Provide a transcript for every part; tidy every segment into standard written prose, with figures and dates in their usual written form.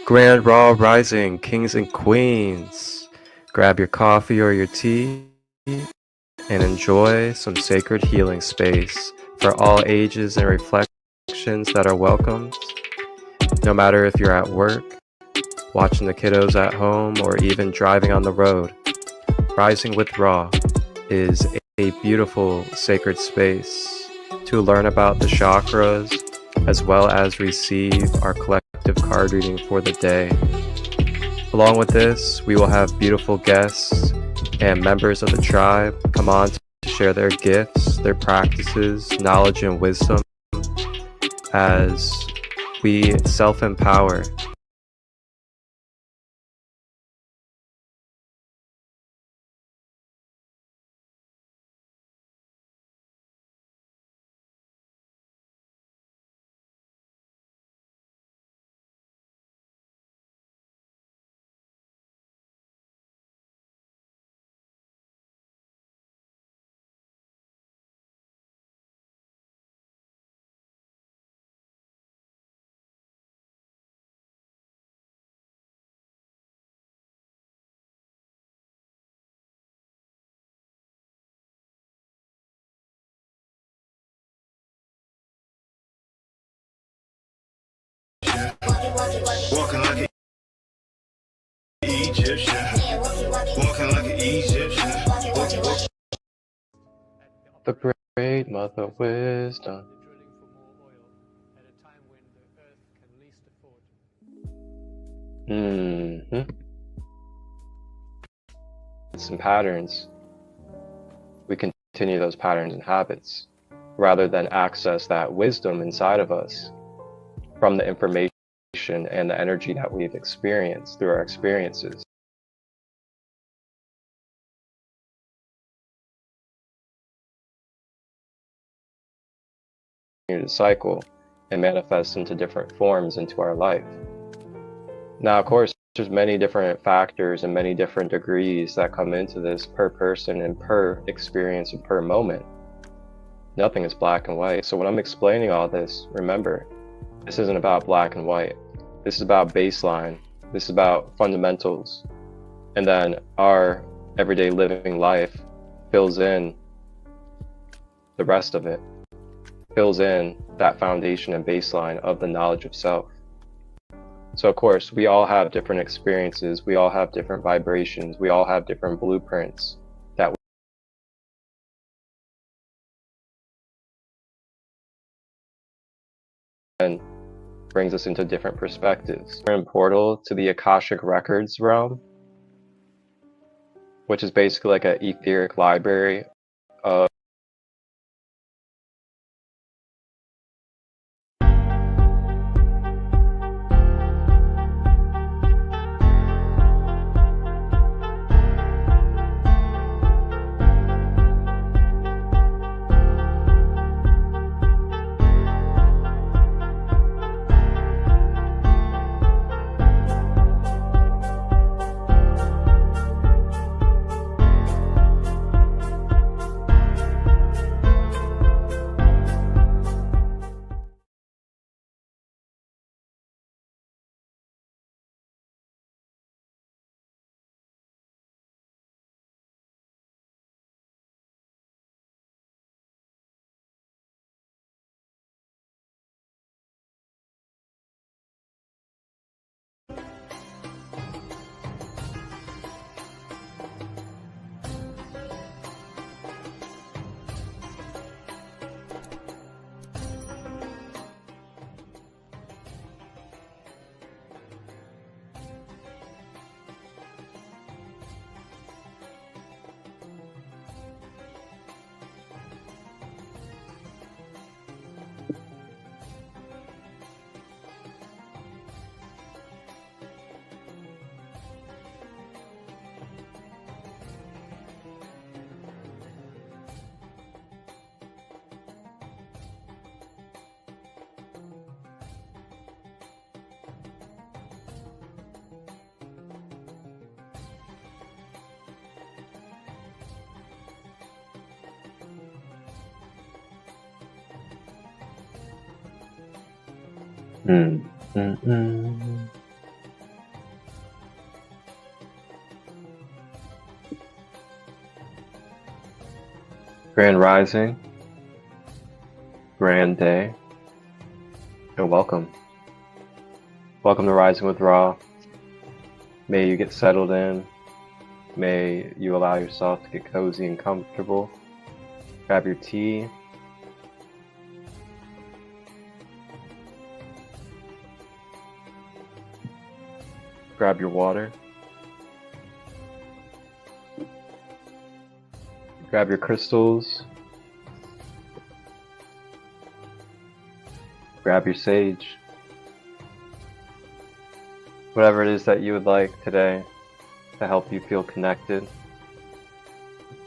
Grand Raw Rising, kings and queens. Grab your coffee or your tea and enjoy some sacred healing space for all ages and reflections that are welcomed. No matter if you're at work, watching the kiddos at home, or even driving on the road, Rising with Raw is a beautiful sacred space to learn about the chakras as well as receive our collective card reading for the day. Along with this, we will have beautiful guests and members of the tribe come on to share their gifts, their practices, knowledge, and wisdom as we self-empower. Walking like an Egyptian. Walking like an Egyptian. The great mother wisdom. Some patterns. We continue those patterns and habits rather than access that wisdom inside of us from the information and the energy that we've experienced through our experiences. To cycle and manifest into different forms into our life. Now, of course, there's many different factors and many different degrees that come into this per person and per experience and per moment. Nothing is black and white. So when I'm explaining all this, remember, this isn't about black and white. This is about baseline. This is about fundamentals. And then our everyday living life fills in the rest of it, fills in that foundation and baseline of the knowledge of self. So of course, we all have different experiences. We all have different vibrations. We all have different blueprints that then brings us into different perspectives. We're in portal to the Akashic Records realm, which is basically like an etheric library of Grand Rising, Grand Day, and welcome. Welcome to Rising with Ra. May you get settled in. May you allow yourself to get cozy and comfortable. Grab your tea. Grab your water. Grab your crystals. Grab your sage. Whatever it is that you would like today to help you feel connected.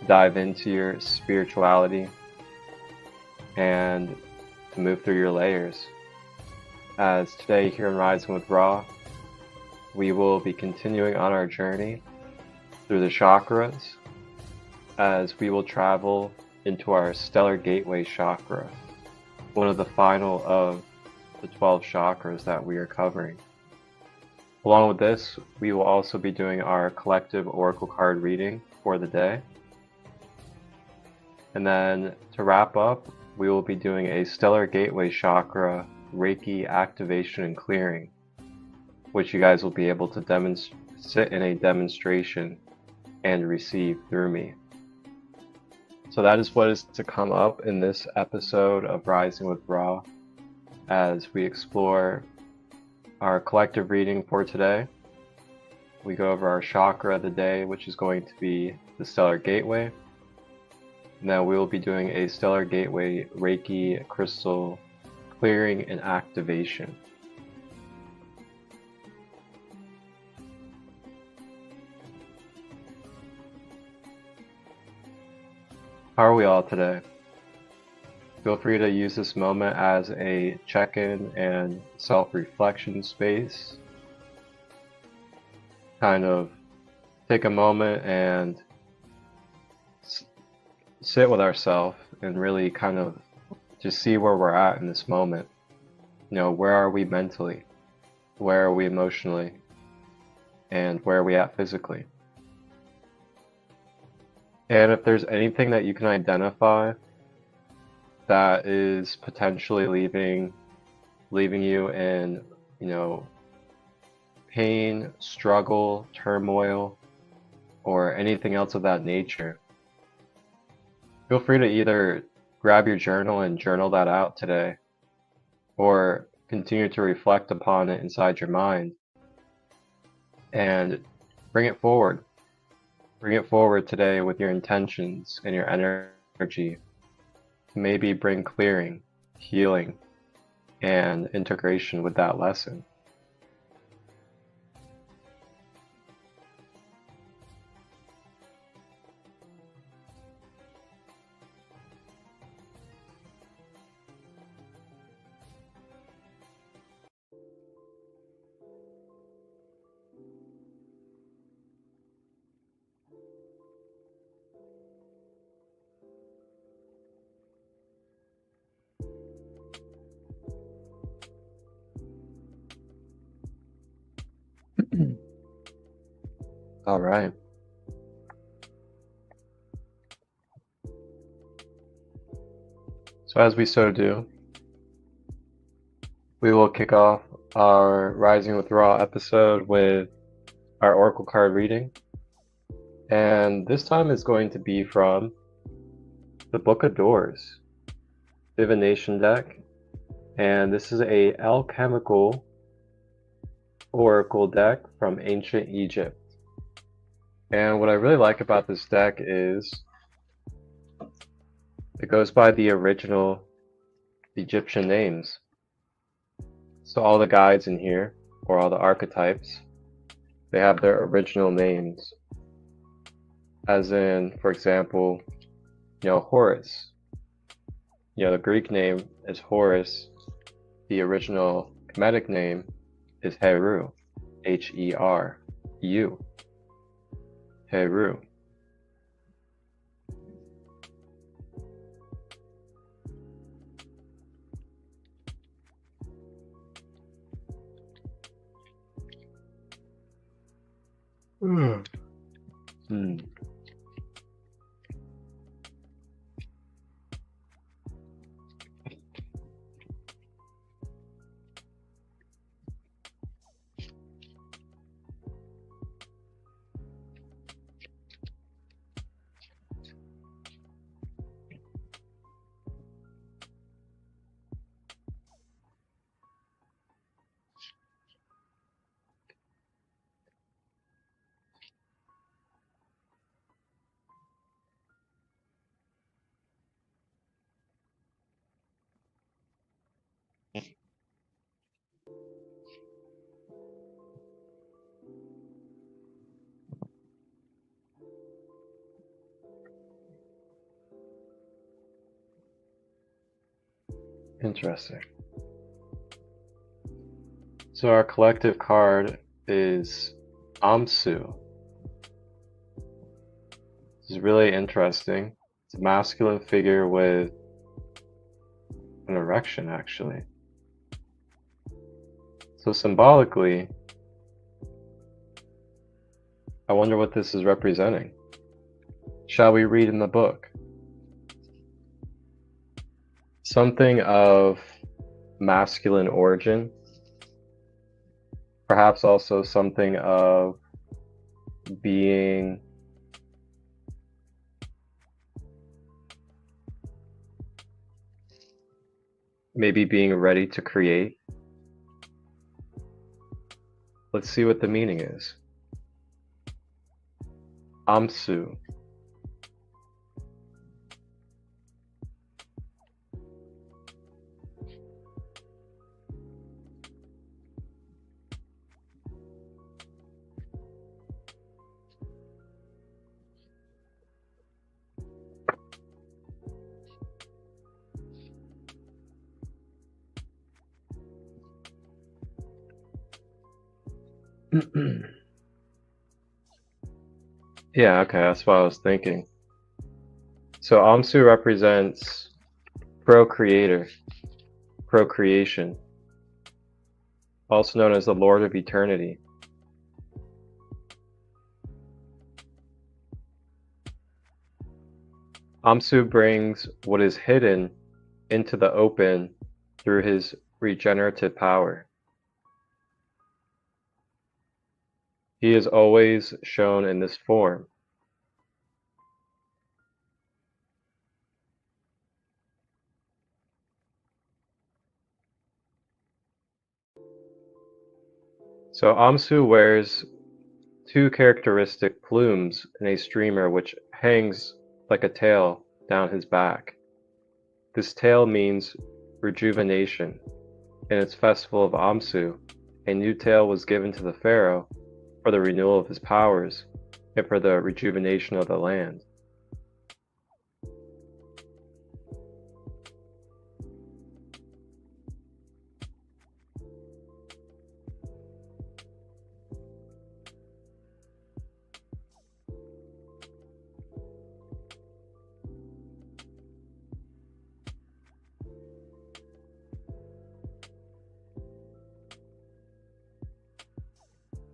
Dive into your spirituality and to move through your layers. As today here in Rising with Ra, we will be continuing on our journey through the chakras as we will travel into our stellar gateway chakra, one of the final of the 12 chakras that we are covering. Along with this, we will also be doing our collective oracle card reading for the day. And then to wrap up, we will be doing a stellar gateway chakra reiki activation and clearing, which you guys will be able to sit in a demonstration and receive through me. So that is what is to come up in this episode of Rising with Ra as we explore our collective reading for today. We go over our chakra of the day, which is going to be the stellar gateway. Now we will be doing a stellar gateway reiki crystal clearing and activation. How are we all today? Feel free to use this moment as a check-in and self-reflection space. Kind of take a moment and sit with ourselves and really kind of just see where we're at in this moment. You know, where are we mentally? Where are we emotionally? And where are we at physically? And if there's anything that you can identify that is potentially leaving you in, pain, struggle, turmoil, or anything else of that nature, feel free to either grab your journal and journal that out today, or continue to reflect upon it inside your mind and bring it forward. Bring it forward today with your intentions and your energy to maybe bring clearing, healing, and integration with that lesson. All right. So as we so do, we will kick off our Rising with Ra episode with our oracle card reading. And this time is going to be from the Book of Doors, Divination deck. And this is a alchemical oracle deck from ancient Egypt. And what I really like about this deck is it goes by the original Egyptian names. So all the guides in here, or all the archetypes, they have their original names. As in, for example, Horus. The Greek name is Horus. The original Kemetic name is Heru. H-E-R-U. Heru. Interesting. So our collective card is Amsu. This is really interesting. It's a masculine figure with an erection, actually. So symbolically, I wonder what this is representing. Shall we read in the book? Something of masculine origin, perhaps also something of being maybe being ready to create. Let's see what the meaning is. Amsu. Yeah, okay, that's what I was thinking. So Amsu represents procreator, procreation, also known as the Lord of Eternity. Amsu brings what is hidden into the open through his regenerative power. He is always shown in this form. So Amsu wears two characteristic plumes in a streamer which hangs like a tail down his back. This tail means rejuvenation. In its festival of Amsu, a new tail was given to the pharaoh for the renewal of his powers and for the rejuvenation of the land.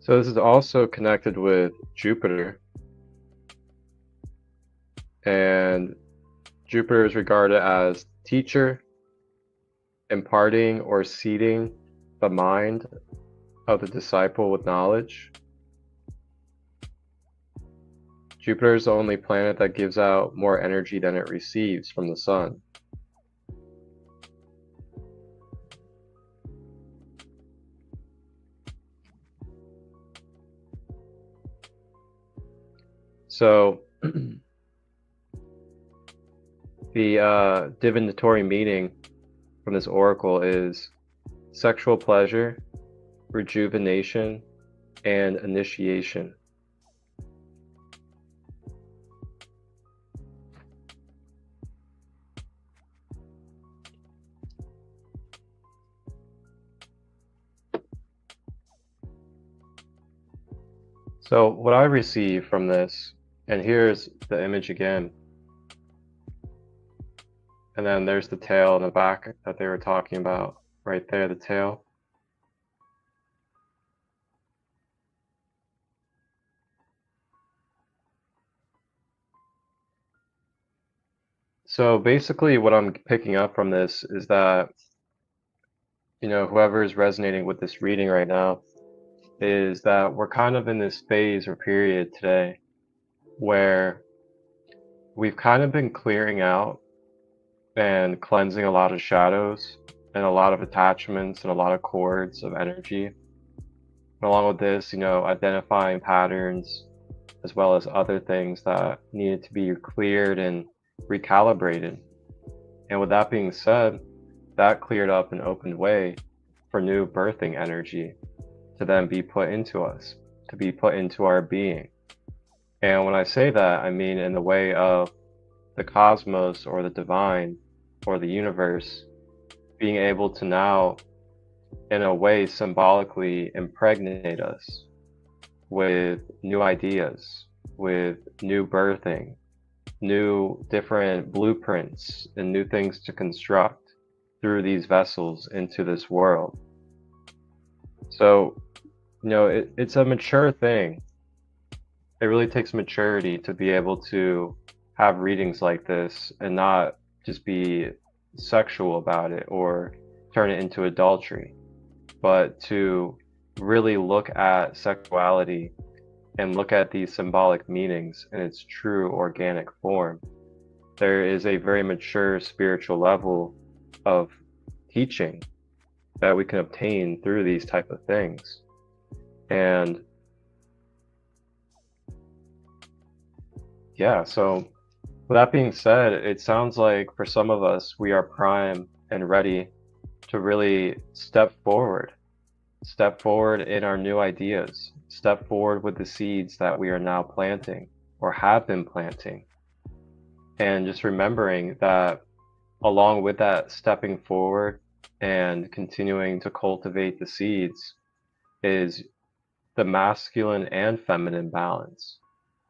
So this is also connected with Jupiter, and Jupiter is regarded as teacher, imparting or seeding the mind of the disciple with knowledge. Jupiter is the only planet that gives out more energy than it receives from the sun. So the divinatory meaning from this oracle is sexual pleasure, rejuvenation, and initiation. So what I receive from this, and here's the image again, and then there's the tail in the back that they were talking about, right there, the tail. So basically what I'm picking up from this is that, whoever is resonating with this reading right now, is that we're kind of in this phase or period today where we've kind of been clearing out and cleansing a lot of shadows and a lot of attachments and a lot of cords of energy. And along with this, identifying patterns as well as other things that needed to be cleared and recalibrated. And with that being said, that cleared up an opened way for new birthing energy to then be put into us, to be put into our being. And when I say that, I mean in the way of the cosmos or the divine or the universe being able to now, in a way, symbolically impregnate us with new ideas, with new birthing, new different blueprints, and new things to construct through these vessels into this world. So, it's a mature thing. It really takes maturity to be able to have readings like this and not just be sexual about it or turn it into adultery, but to really look at sexuality and look at these symbolic meanings in its true organic form. There is a very mature spiritual level of teaching that we can obtain through these type of things. And yeah, so with that being said, it sounds like for some of us, we are prime and ready to really step forward in our new ideas, step forward with the seeds that we are now planting or have been planting. And just remembering that along with that stepping forward and continuing to cultivate the seeds is the masculine and feminine balance.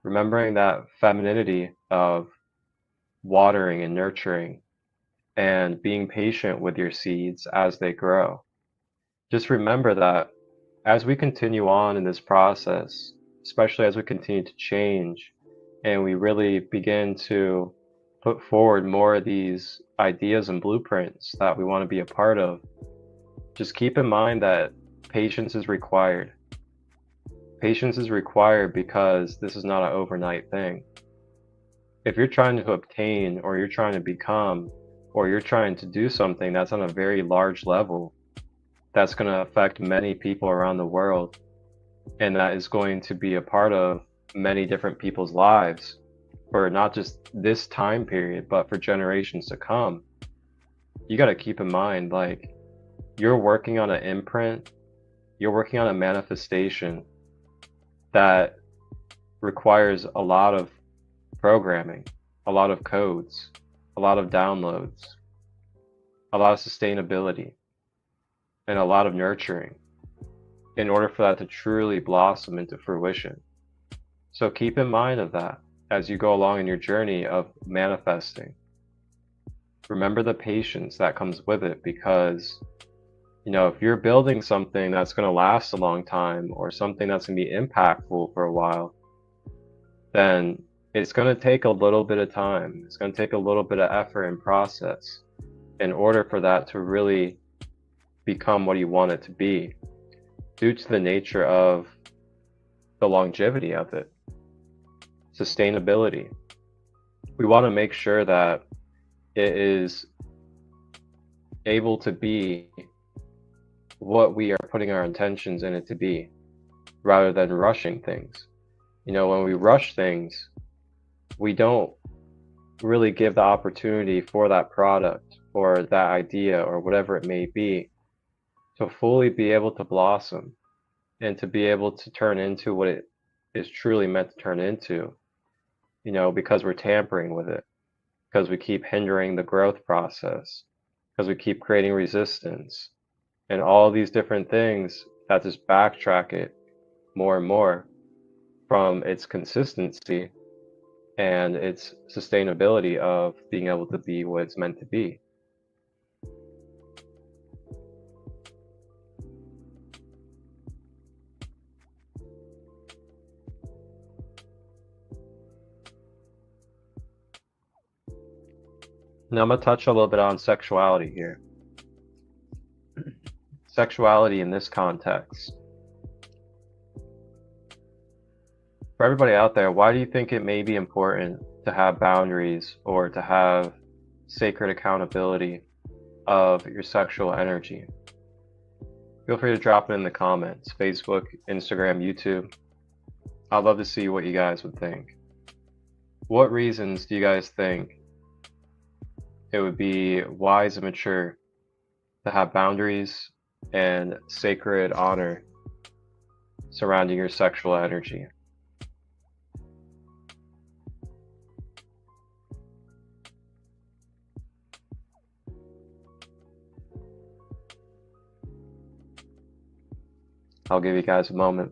Remembering that femininity of watering and nurturing and being patient with your seeds as they grow. Just remember that as we continue on in this process, especially as we continue to change and we really begin to put forward more of these ideas and blueprints that we want to be a part of, just keep in mind that patience is required. Patience is required because this is not an overnight thing. If you're trying to obtain or you're trying to become or you're trying to do something that's on a very large level, that's going to affect many people around the world, and that is going to be a part of many different people's lives for not just this time period, but for generations to come. You got to keep in mind, like, you're working on an imprint, you're working on a manifestation that requires a lot of programming, a lot of codes, a lot of downloads, a lot of sustainability, and a lot of nurturing in order for that to truly blossom into fruition. So keep in mind of that as you go along in your journey of manifesting. Remember the patience that comes with it, because if you're building something that's going to last a long time or something that's going to be impactful for a while, then it's going to take a little bit of time. It's going to take a little bit of effort and process in order for that to really become what you want it to be, due to the nature of the longevity of it. Sustainability. We want to make sure that it is able to be what we are putting our intentions in it to be, rather than rushing things. When we rush things, we don't really give the opportunity for that product or that idea or whatever it may be to fully be able to blossom and to be able to turn into what it is truly meant to turn into, because we're tampering with it, because we keep hindering the growth process, because we keep creating resistance, and all these different things that just backtrack it more and more from its consistency and its sustainability of being able to be what it's meant to be. Now I'm going to touch a little bit on sexuality here. Sexuality in this context. For everybody out there, why do you think it may be important to have boundaries or to have sacred accountability of your sexual energy? Feel free to drop it in the comments, Facebook, Instagram, YouTube. I'd love to see what you guys would think. What reasons do you guys think it would be wise and mature to have boundaries and sacred honor surrounding your sexual energy? I'll give you guys a moment.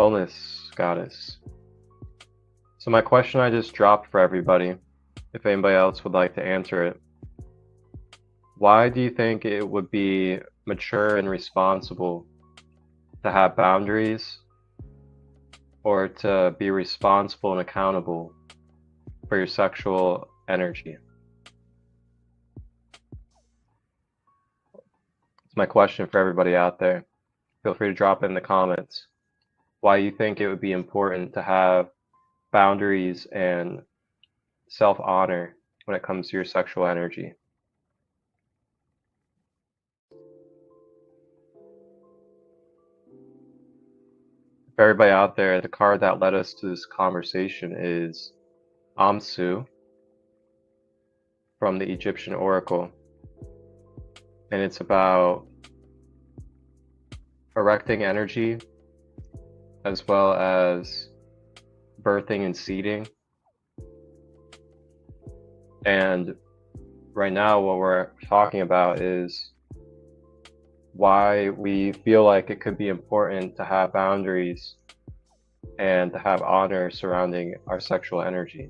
Wholeness, goddess. So my question I just dropped for everybody, if anybody else would like to answer it. Why do you think it would be mature and responsible to have boundaries or to be responsible and accountable for your sexual energy? It's my question for everybody out there. Feel free to drop it in the comments why you think it would be important to have boundaries and self-honor when it comes to your sexual energy. For everybody out there, the card that led us to this conversation is Amsu from the Egyptian Oracle. And it's about erecting energy as well as birthing and seeding. And right now what we're talking about is why we feel like it could be important to have boundaries and to have honor surrounding our sexual energy.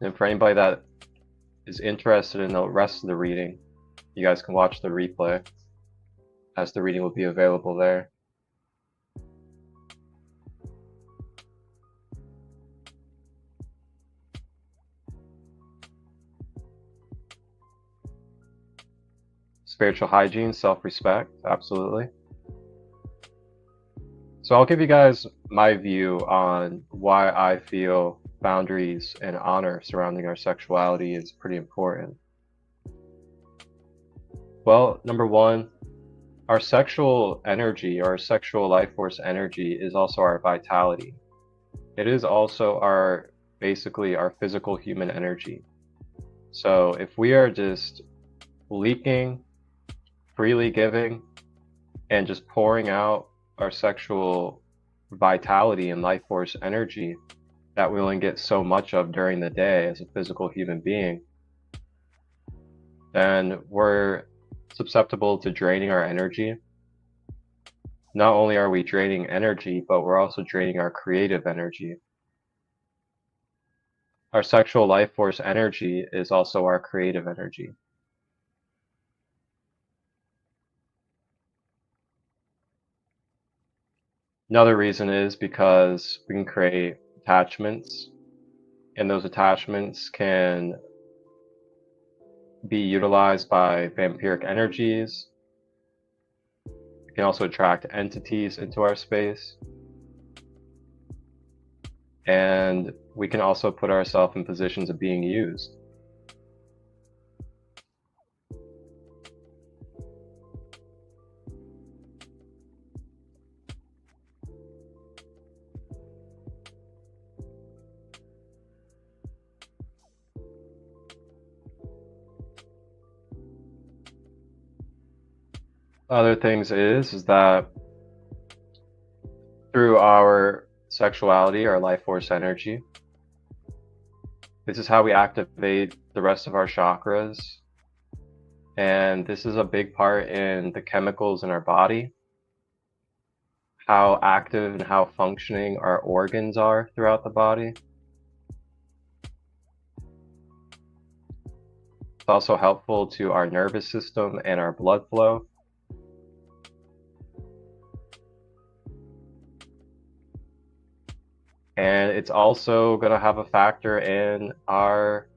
And for anybody that is interested in the rest of the reading, you guys can watch the replay as the reading will be available there. Spiritual hygiene, self-respect, absolutely. So I'll give you guys my view on why I feel boundaries and honor surrounding our sexuality is pretty important. Well, number one, our sexual energy, our sexual life force energy is also our vitality. It is also basically our physical human energy. So if we are just leaking, freely giving, and just pouring out our sexual vitality and life force energy that we only get so much of during the day as a physical human being, then we're susceptible to draining our energy. Not only are we draining energy, but we're also draining our creative energy. Our sexual life force energy is also our creative energy. Another reason is because we can create attachments, and those attachments can be utilized by vampiric energies. We can also attract entities into our space. And we can also put ourselves in positions of being used. Other things is that through our sexuality, our life force energy, this is how we activate the rest of our chakras. And this is a big part in the chemicals in our body, how active and how functioning our organs are throughout the body. It's also helpful to our nervous system and our blood flow. And it's also going to have a factor in our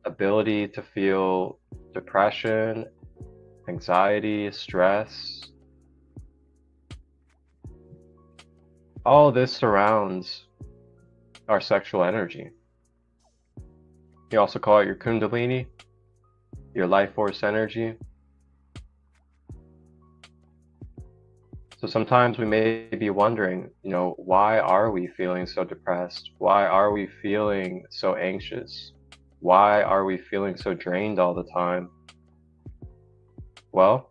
ability to feel depression, anxiety, stress. All of this surrounds our sexual energy. You also call it your kundalini, your life force energy. So sometimes we may be wondering, why are we feeling so depressed? Why are we feeling so anxious? Why are we feeling so drained all the time? Well,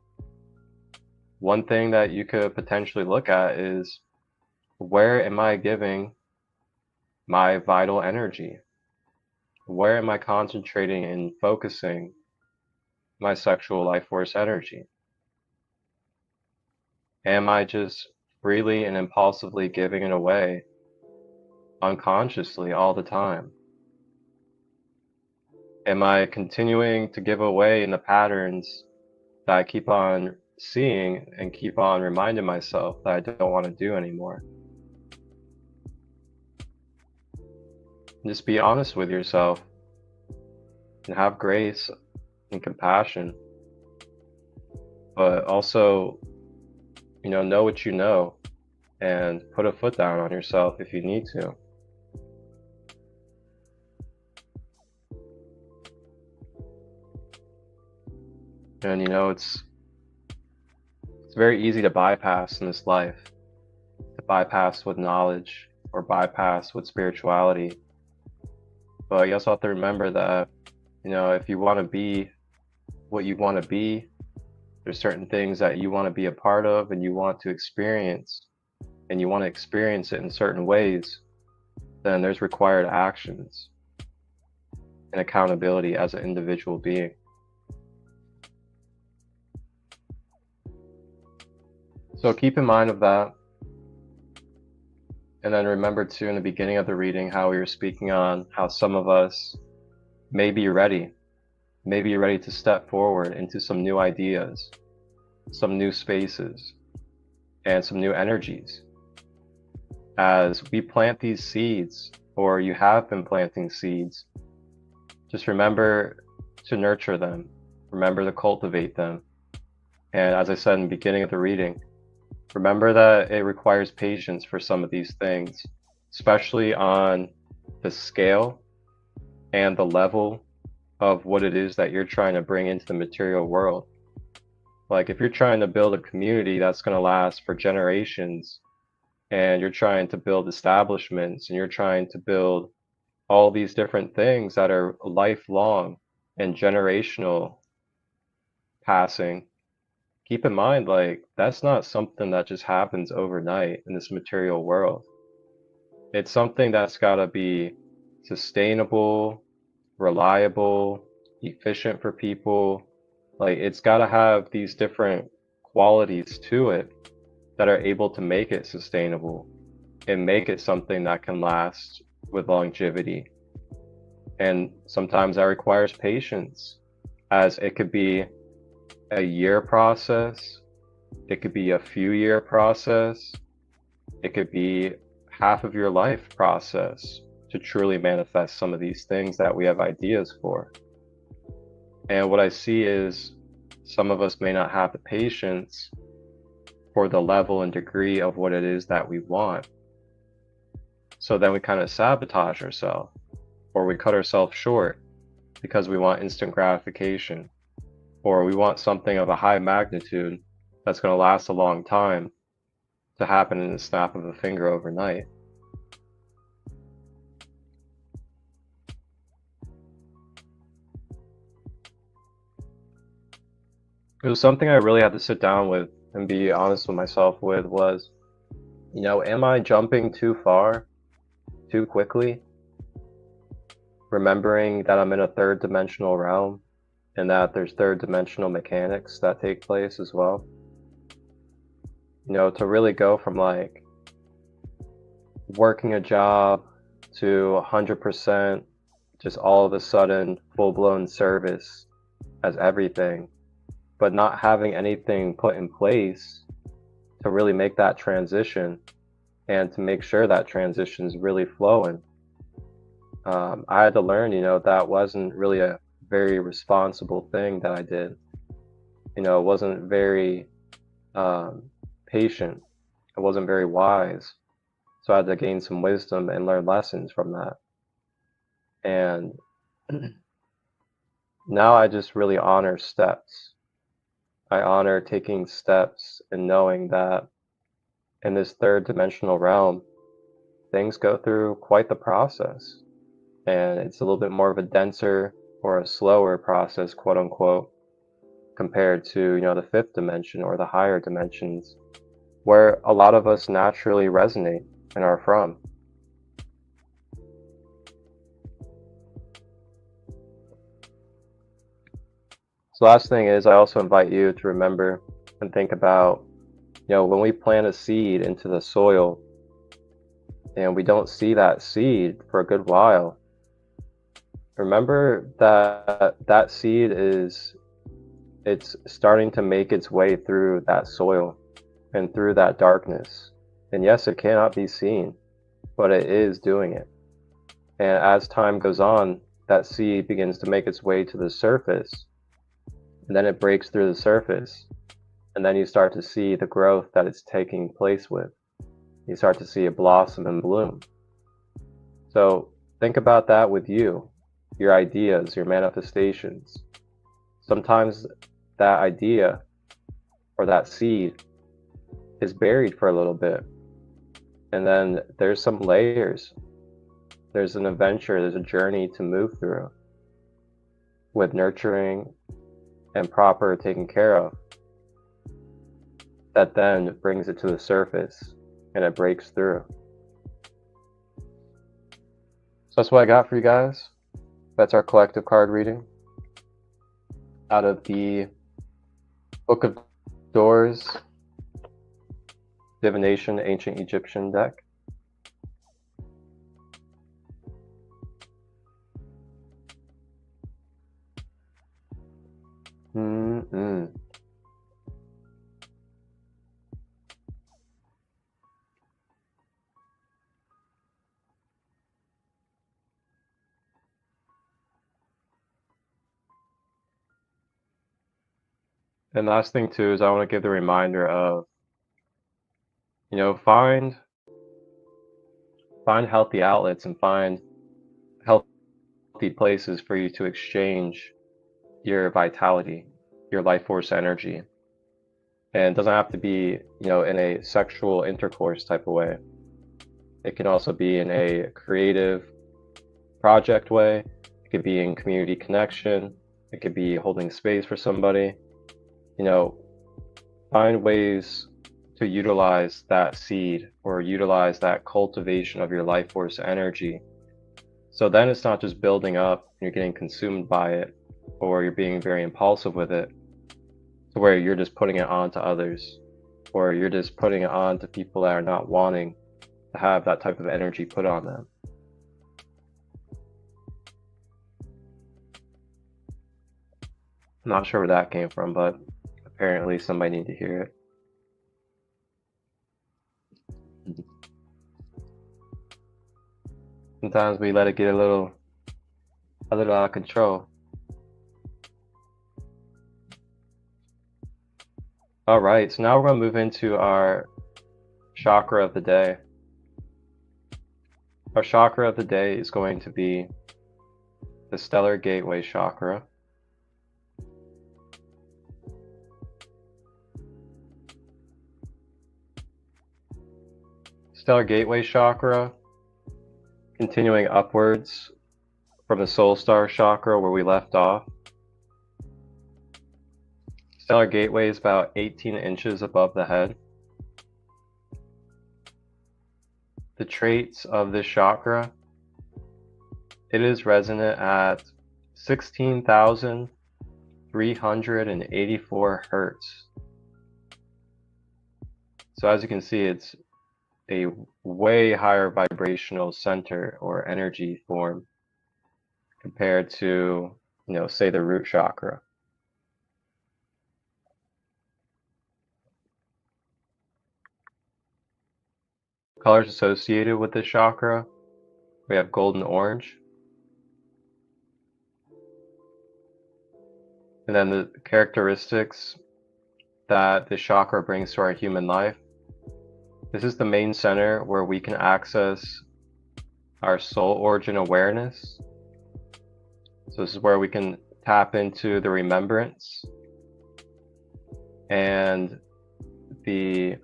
one thing that you could potentially look at is, where am I giving my vital energy? Where am I concentrating and focusing my sexual life force energy? Am I just freely and impulsively giving it away unconsciously all the time? Am I continuing to give away in the patterns that I keep on seeing and keep on reminding myself that I don't want to do anymore? Just be honest with yourself and have grace and compassion, but also, know what you know and put a foot down on yourself if you need to. And it's very easy to bypass in this life, to bypass with knowledge or bypass with spirituality. But you also have to remember that, if you want to be what you want to be, there's certain things that you want to be a part of and you want to experience, and you want to experience it in certain ways, then there's required actions and accountability as an individual being. So keep in mind of that. And then remember too, in the beginning of the reading, how we were speaking on how some of us may be ready to step forward into some new ideas, some new spaces, and some new energies. As we plant these seeds, or you have been planting seeds, just remember to nurture them, remember to cultivate them. And as I said in the beginning of the reading, remember that it requires patience for some of these things, especially on the scale and the level of what it is that you're trying to bring into the material world. Like if you're trying to build a community that's going to last for generations, and you're trying to build establishments, and you're trying to build all these different things that are lifelong and generational passing, keep in mind, like, that's not something that just happens overnight in this material world. It's something that's got to be sustainable, reliable, efficient for people. Like, it's got to have these different qualities to it that are able to make it sustainable and make it something that can last with longevity. And sometimes that requires patience, as it could be a year process, it could be a few year process, it could be half of your life process to truly manifest some of these things that we have ideas for. And what I see is some of us may not have the patience for the level and degree of what it is that we want. So then we kind of sabotage ourselves, or we cut ourselves short because we want instant gratification, or we want something of a high magnitude that's going to last a long time to happen in the snap of a finger overnight. It was something I really had to sit down with and be honest with myself with was, am I jumping too far, too quickly? Remembering that I'm in a third dimensional realm and that there's third dimensional mechanics that take place as well. To really go from like working a job to 100% just all of a sudden full-blown service as everything, but not having anything put in place to really make that transition and to make sure that transition is really flowing. I had to learn, that wasn't really a very responsible thing that I did. It wasn't very patient. It wasn't very wise. So I had to gain some wisdom and learn lessons from that. And now I just really honor steps. I honor taking steps and knowing that in this third dimensional realm, things go through quite the process. And it's a little bit more of a denser or a slower process, quote unquote, compared to, the fifth dimension or the higher dimensions, where a lot of us naturally resonate and are from. So last thing is, I also invite you to remember and think about, when we plant a seed into the soil and we don't see that seed for a good while, remember that that seed it's starting to make its way through that soil and through that darkness. And yes, it cannot be seen, but it is doing it. And as time goes on, that seed begins to make its way to the surface, and then it breaks through the surface, and then you start to see the growth that it's taking place with. You start to see it blossom and bloom. So think about that with you, your ideas, your manifestations. Sometimes that idea or that seed is buried for a little bit, and then there's some layers. There's an adventure, there's a journey to move through with nurturing and proper taking care of, that then brings it to the surface and it breaks through. So that's what I got for you guys. That's our collective card reading out of the Book of Doors, Divination, Ancient Egyptian deck. And last thing too is I want to give the reminder of, find healthy outlets and find healthy places for you to exchange your vitality, your life force energy. And it doesn't have to be, in a sexual intercourse type of way. It can also be in a creative project way. It could be in community connection. It could be holding space for somebody. Find ways to utilize that seed or utilize that cultivation of your life force energy. So then it's not just building up and you're getting consumed by it, or you're being very impulsive with it, to where you're just putting it on to others, or you're just putting it on to people that are not wanting to have that type of energy put on them. I'm not sure where that came from, but apparently somebody needed to hear it. Sometimes we let it get a little out of control. All right, so now we're going to move into our chakra of the day. Our chakra of the day is going to be the Stellar Gateway Chakra. Stellar Gateway Chakra, continuing upwards from the Soul Star Chakra where we left off. Stellar Gateway is about 18 inches above the head. The traits of this chakra, it is resonant at 16,384 hertz. So as you can see, it's a way higher vibrational center or energy form compared to, say the root chakra. Colors associated with this chakra, we have gold and orange. And then the characteristics that this chakra brings to our human life. This is the main center where we can access our soul origin awareness. So this is where we can tap into the remembrance and the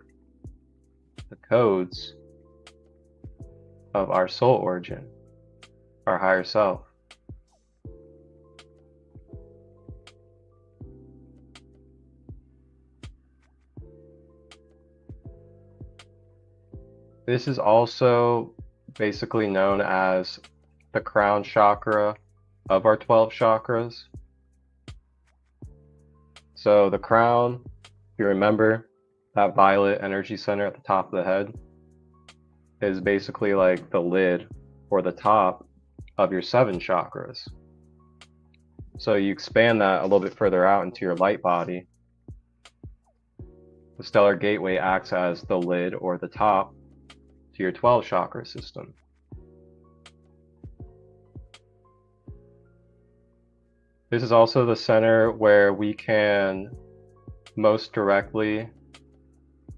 codes of our soul origin, our higher self. This is also basically known as the crown chakra of our 12 chakras. So the crown, if you remember, that violet energy center at the top of the head is basically like the lid or the top of your 7 chakras. So you expand that a little bit further out into your light body. The stellar gateway acts as the lid or the top to your 12 chakra system. This is also the center where we can most directly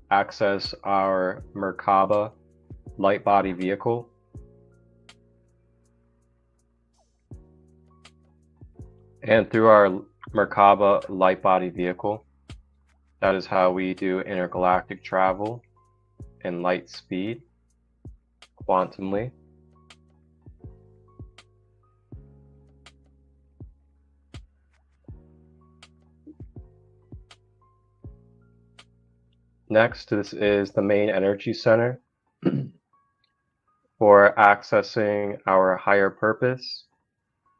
access our Merkaba light body vehicle. And through our Merkaba light body vehicle, that is how we do intergalactic travel and light speed quantumly. Next, this is the main energy center for accessing our higher purpose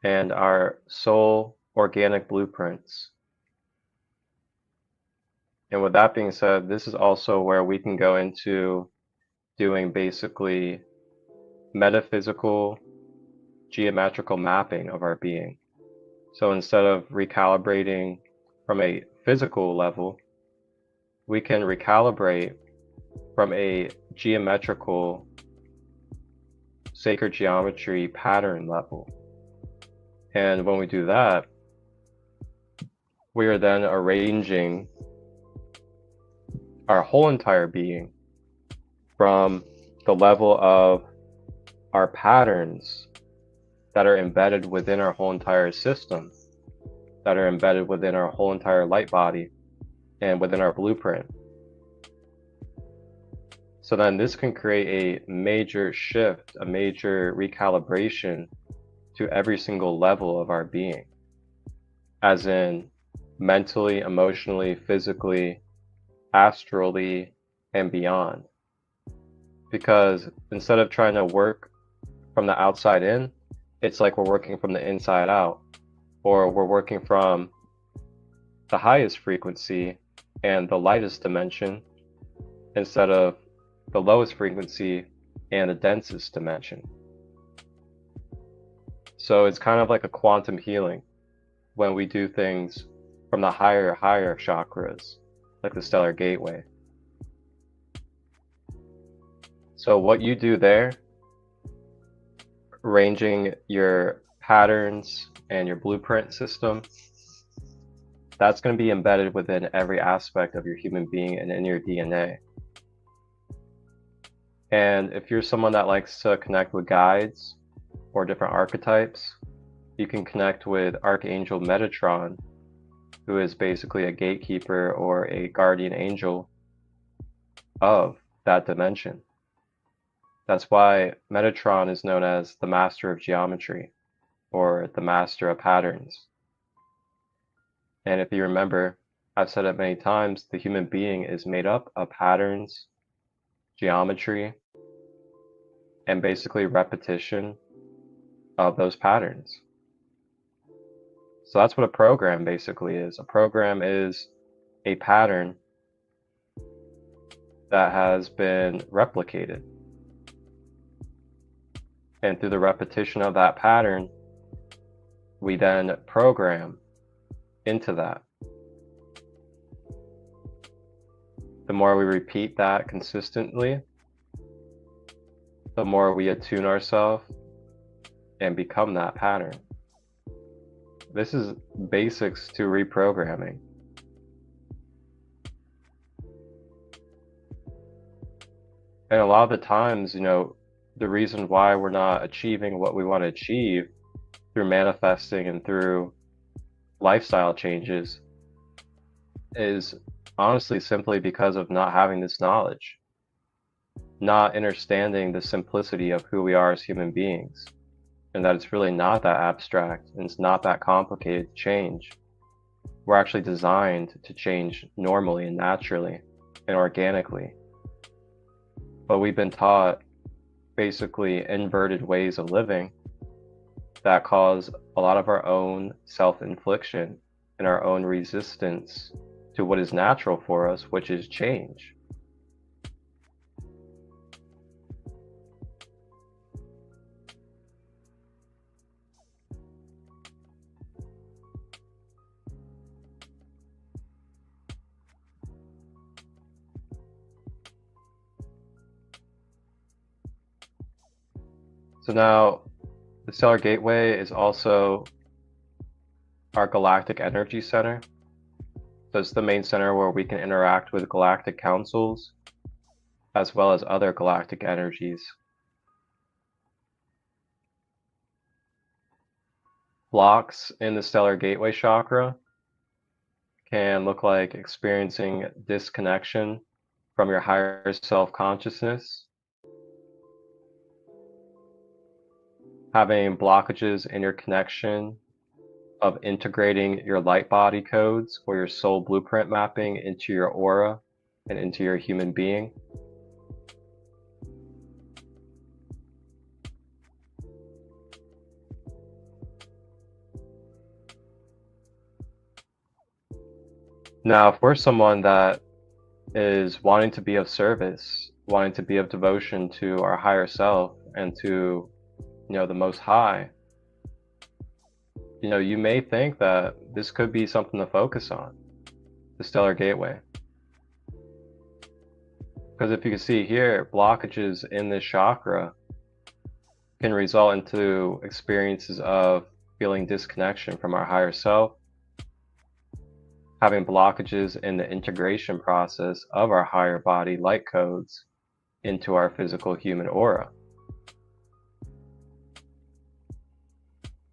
and our soul organic blueprints. And with that being said, this is also where we can go into doing basically metaphysical geometrical mapping of our being. So instead of recalibrating from a physical level, we can recalibrate from a geometrical sacred geometry pattern level. And when we do that, we are then arranging our whole entire being from the level of our patterns that are embedded within our whole entire system, that are embedded within our whole entire light body and within our blueprint. So then this can create a major shift, a major recalibration to every single level of our being, as in mentally, emotionally, physically, astrally, and beyond. Because instead of trying to work from the outside in, it's like we're working from the inside out, or we're working from the highest frequency and the lightest dimension instead of the lowest frequency and the densest dimension. So it's kind of like a quantum healing when we do things from the higher chakras, like the stellar gateway. So what you do there, arranging your patterns and your blueprint system, that's going to be embedded within every aspect of your human being and in your DNA. And if you're someone that likes to connect with guides or different archetypes, you can connect with Archangel Metatron, who is basically a gatekeeper or a guardian angel of that dimension. That's why Metatron is known as the master of geometry or the master of patterns. And if you remember, I've said it many times, the human being is made up of patterns, geometry, and basically repetition of those patterns. So that's what a program basically is. A program is a pattern that has been replicated. And through the repetition of that pattern, we then program into that. The more we repeat that consistently, the more we attune ourselves and become that pattern. This is basics to reprogramming. And a lot of the times, the reason why we're not achieving what we want to achieve through manifesting and through lifestyle changes is honestly simply because of not having this knowledge. not understanding the simplicity of who we are as human beings, and that it's really not that abstract and it's not that complicated to change. We're actually designed to change normally and naturally and organically. But we've been taught basically inverted ways of living that cause a lot of our own self-infliction and our own resistance to what is natural for us, which is change. So now the stellar gateway is also our galactic energy center. So it's the main center where we can interact with galactic councils as well as other galactic energies. Blocks in the stellar gateway chakra can look like experiencing disconnection from your higher self consciousness, having blockages in your connection of integrating your light body codes or your soul blueprint mapping into your aura and into your human being. Now, if we're someone that is wanting to be of service, wanting to be of devotion to our higher self and to, the Most High, you may think that this could be something to focus on, the stellar gateway. Because if you can see here, blockages in this chakra can result into experiences of feeling disconnection from our higher self, having blockages in the integration process of our higher body light codes into our physical human aura.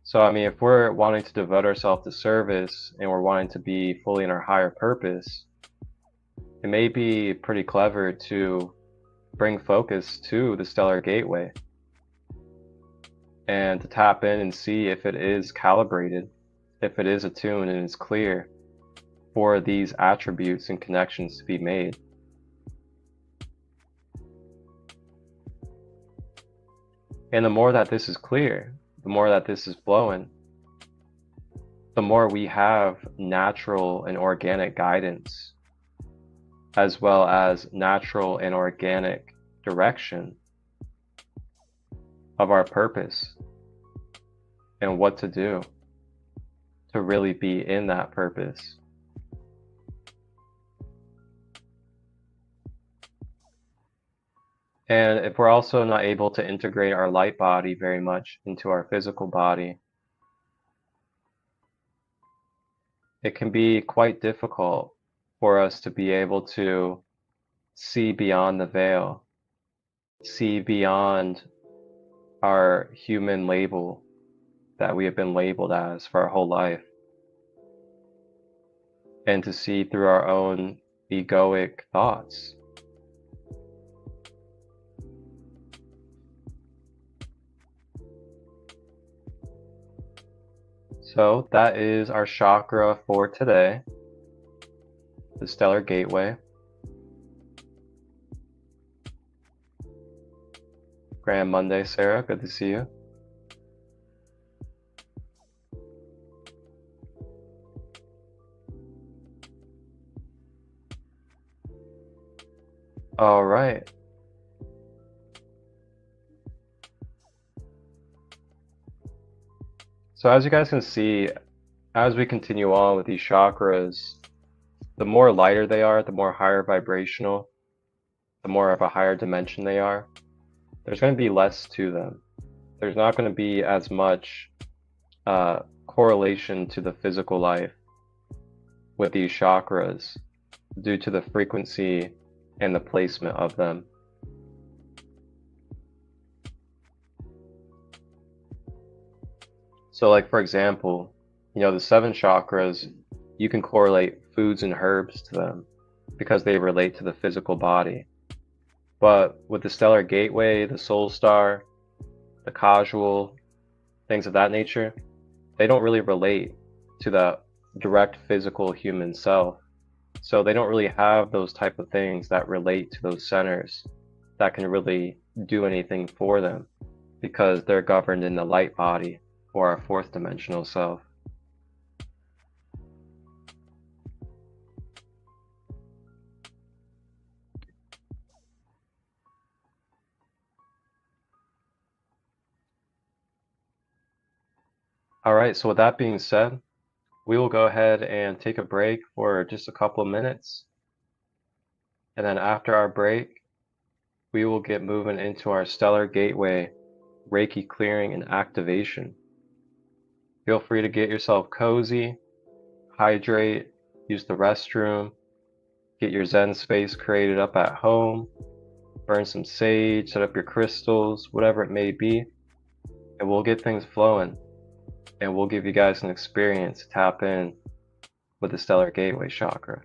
So, if we're wanting to devote ourselves to service and we're wanting to be fully in our higher purpose, it may be pretty clever to bring focus to the stellar gateway and to tap in and see if it is calibrated, if it is attuned and is clear for these attributes and connections to be made. And the more that this is clear, the more that this is flowing, the more we have natural and organic guidance, as well as natural and organic direction of our purpose and what to do to really be in that purpose. And if we're also not able to integrate our light body very much into our physical body, it can be quite difficult for us to be able to see beyond the veil, see beyond our human label that we have been labeled as for our whole life, and to see through our own egoic thoughts. So that is our chakra for today, the stellar gateway. Grand Monday, Sarah. Good to see you. All right. So as you guys can see, as we continue on with these chakras, the more lighter they are, the more higher vibrational, the more of a higher dimension they are, there's going to be less to them. There's not going to be as much correlation to the physical life with these chakras due to the frequency and the placement of them. So like, for example, the 7 chakras, you can correlate foods and herbs to them because they relate to the physical body. But with the stellar gateway, the soul star, the causal, things of that nature, they don't really relate to the direct physical human self. So they don't really have those type of things that relate to those centers that can really do anything for them because they're governed in the light body or our fourth dimensional self. All right, so with that being said, we will go ahead and take a break for just a couple of minutes. And then after our break, we will get moving into our stellar gateway Reiki clearing and activation. Feel free to get yourself cozy, hydrate, use the restroom, get your Zen space created up at home, burn some sage, set up your crystals, whatever it may be, and we'll get things flowing. And we'll give you guys an experience to tap in with the stellar gateway chakra.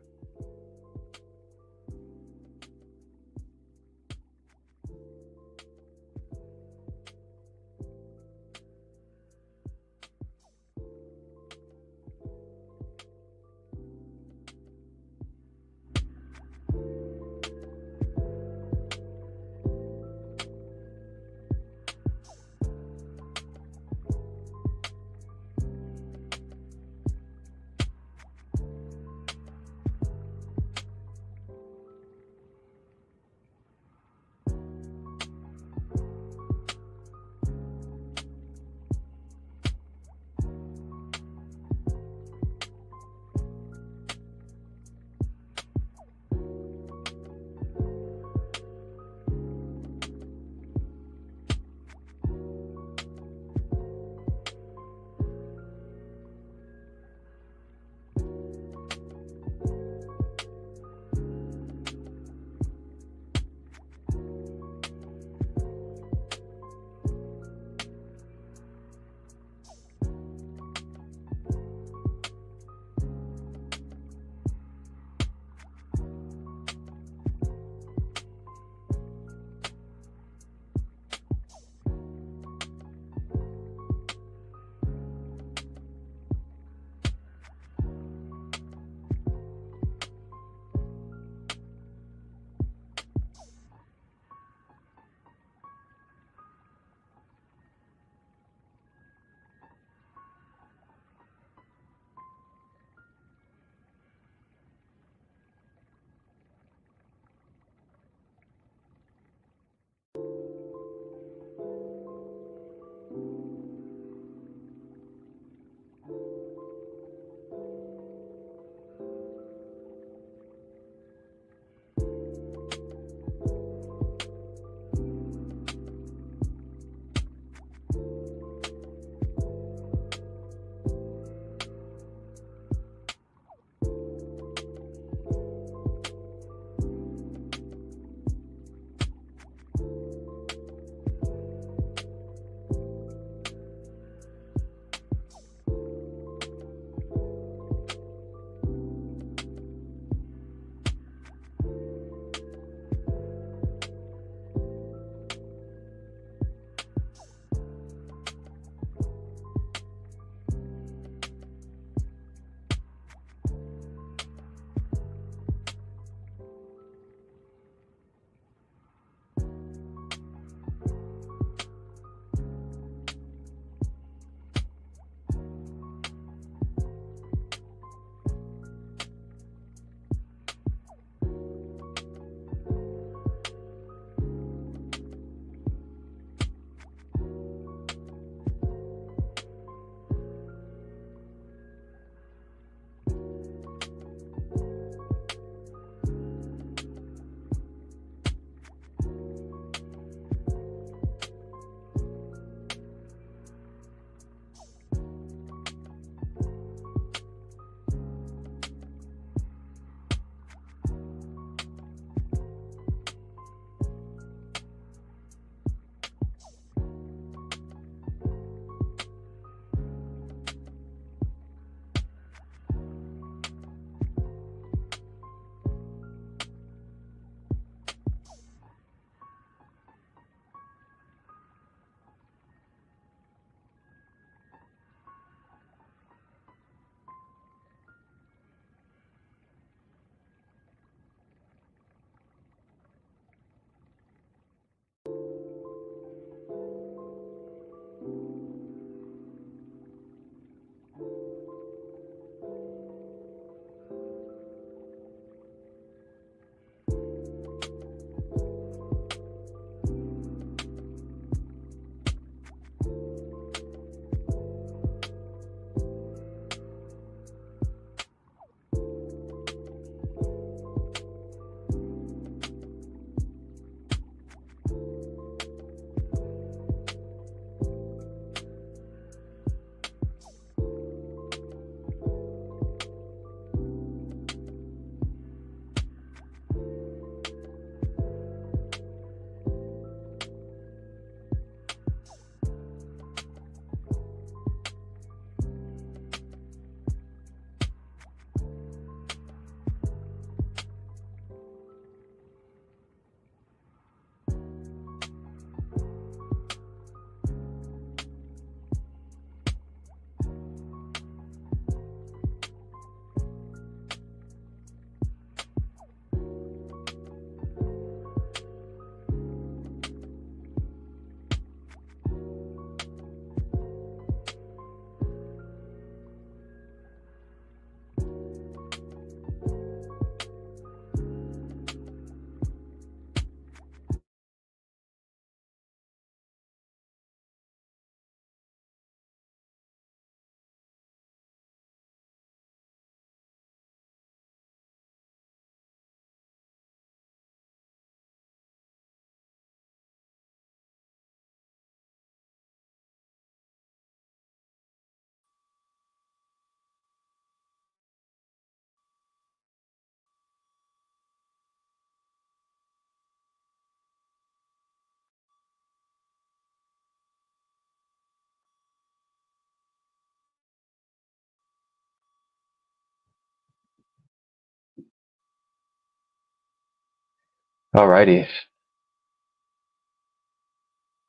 Alrighty.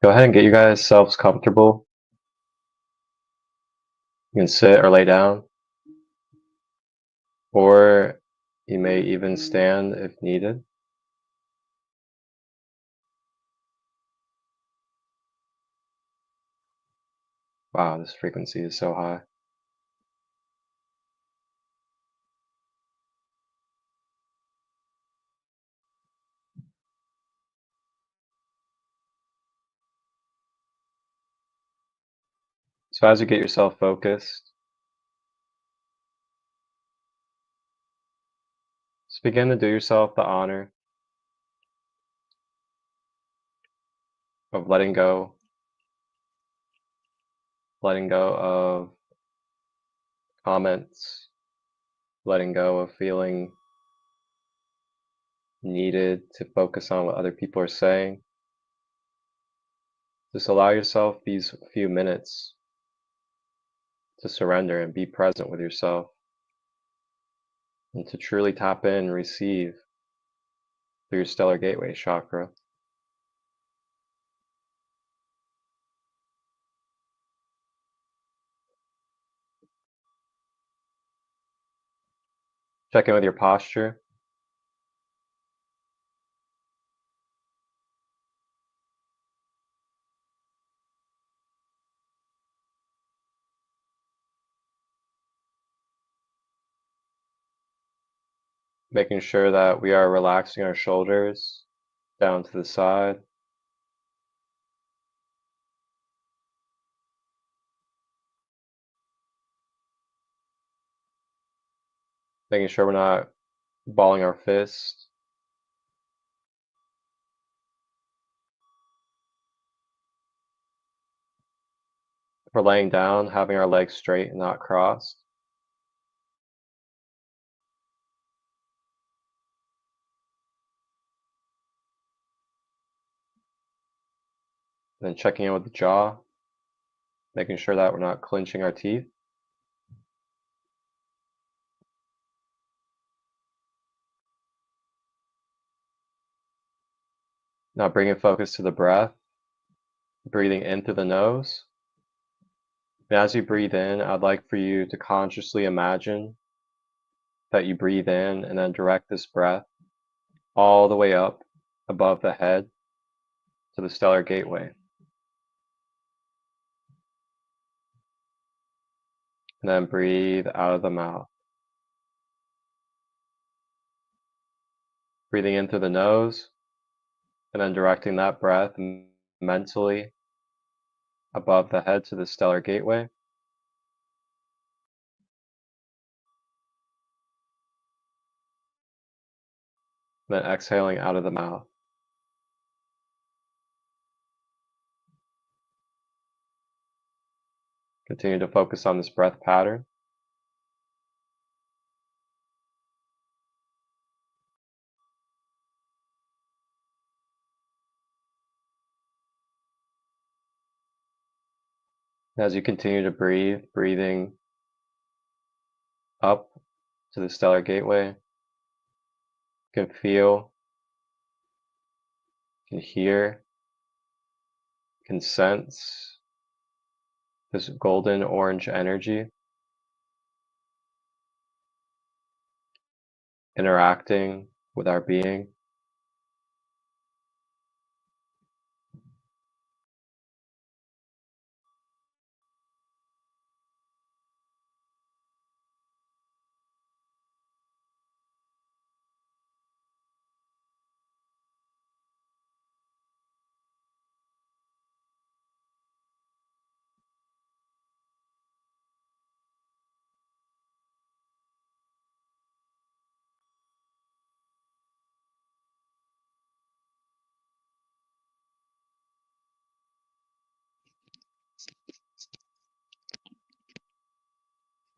Go ahead and get you guys selves comfortable. You can sit or lay down, or you may even stand if needed. Wow, this frequency is so high. So as you get yourself focused, just begin to do yourself the honor of letting go of comments, letting go of feeling needed to focus on what other people are saying. Just allow yourself these few minutes to surrender and be present with yourself and to truly tap in and receive through your stellar gateway chakra. Check in with your posture. Making sure that we are relaxing our shoulders down to the side. Making sure we're not balling our fists. If we're laying down, having our legs straight and not crossed. And then checking in with the jaw, making sure that we're not clenching our teeth. Now bringing focus to the breath, breathing in through the nose. And as you breathe in, I'd like for you to consciously imagine that you breathe in and then direct this breath all the way up above the head to the stellar gateway. And then breathe out of the mouth. Breathing in through the nose and then directing that breath mentally above the head to the stellar gateway. And then exhaling out of the mouth. Continue to focus on this breath pattern. As you continue to breathe, breathing up to the stellar gateway, you can feel, you can hear, you can sense this golden orange energy interacting with our being.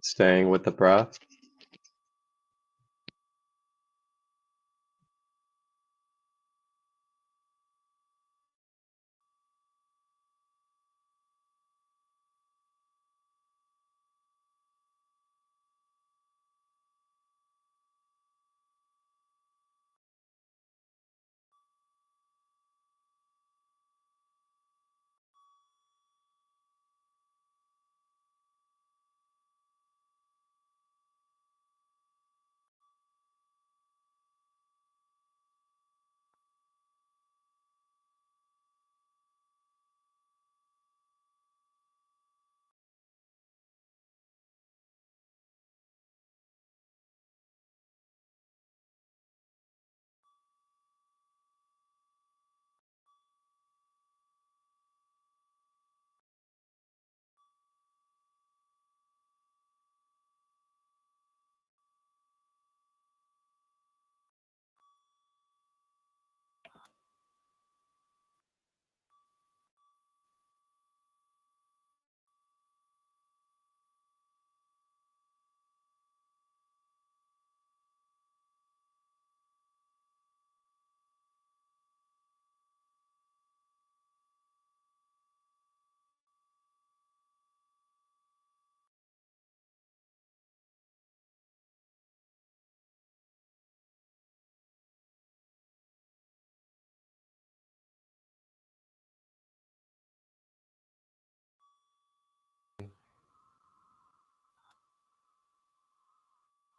Staying with the breath.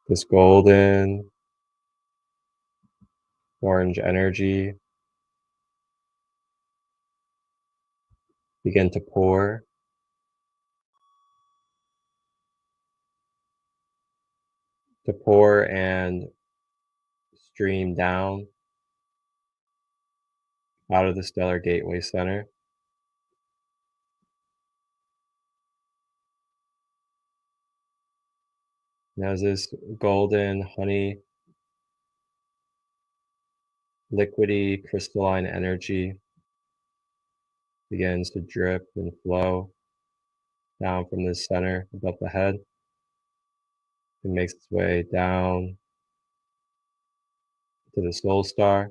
This golden orange energy begin to pour and stream down out of the stellar gateway center. And as this golden honey liquidy crystalline energy begins to drip and flow down from the center above the head, it makes its way down to the soul star,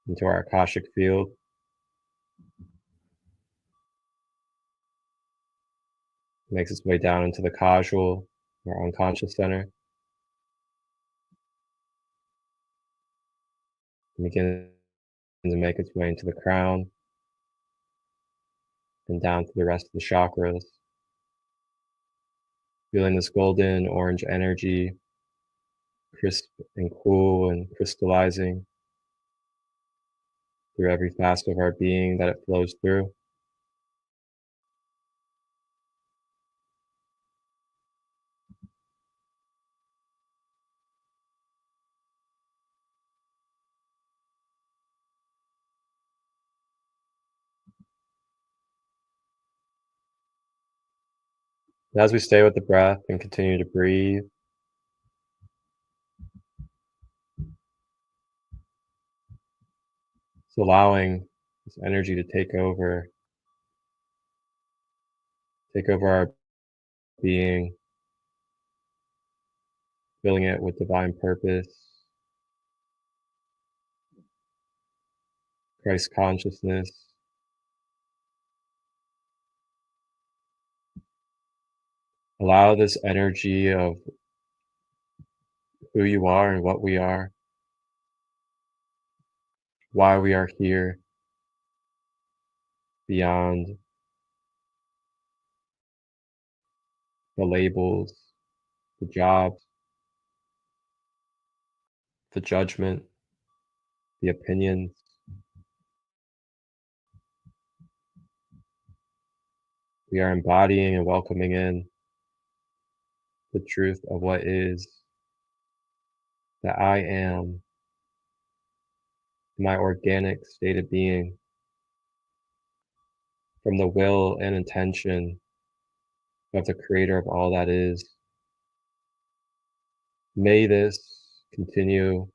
into our Akashic field. It makes its way down into the causal, our unconscious center, and begins to make its way into the crown and down to the rest of the chakras. Feeling this golden orange energy, crisp and cool and crystallizing through every facet of our being that it flows through. And as we stay with the breath and continue to breathe, it's allowing this energy to take over our being, filling it with divine purpose, Christ consciousness. Allow this energy of who you are and what we are, why we are here, beyond the labels, the jobs, the judgment, the opinions. We are embodying and welcoming in the truth of what is, that I am my organic state of being, from the will and intention of the creator of all that is. May this continue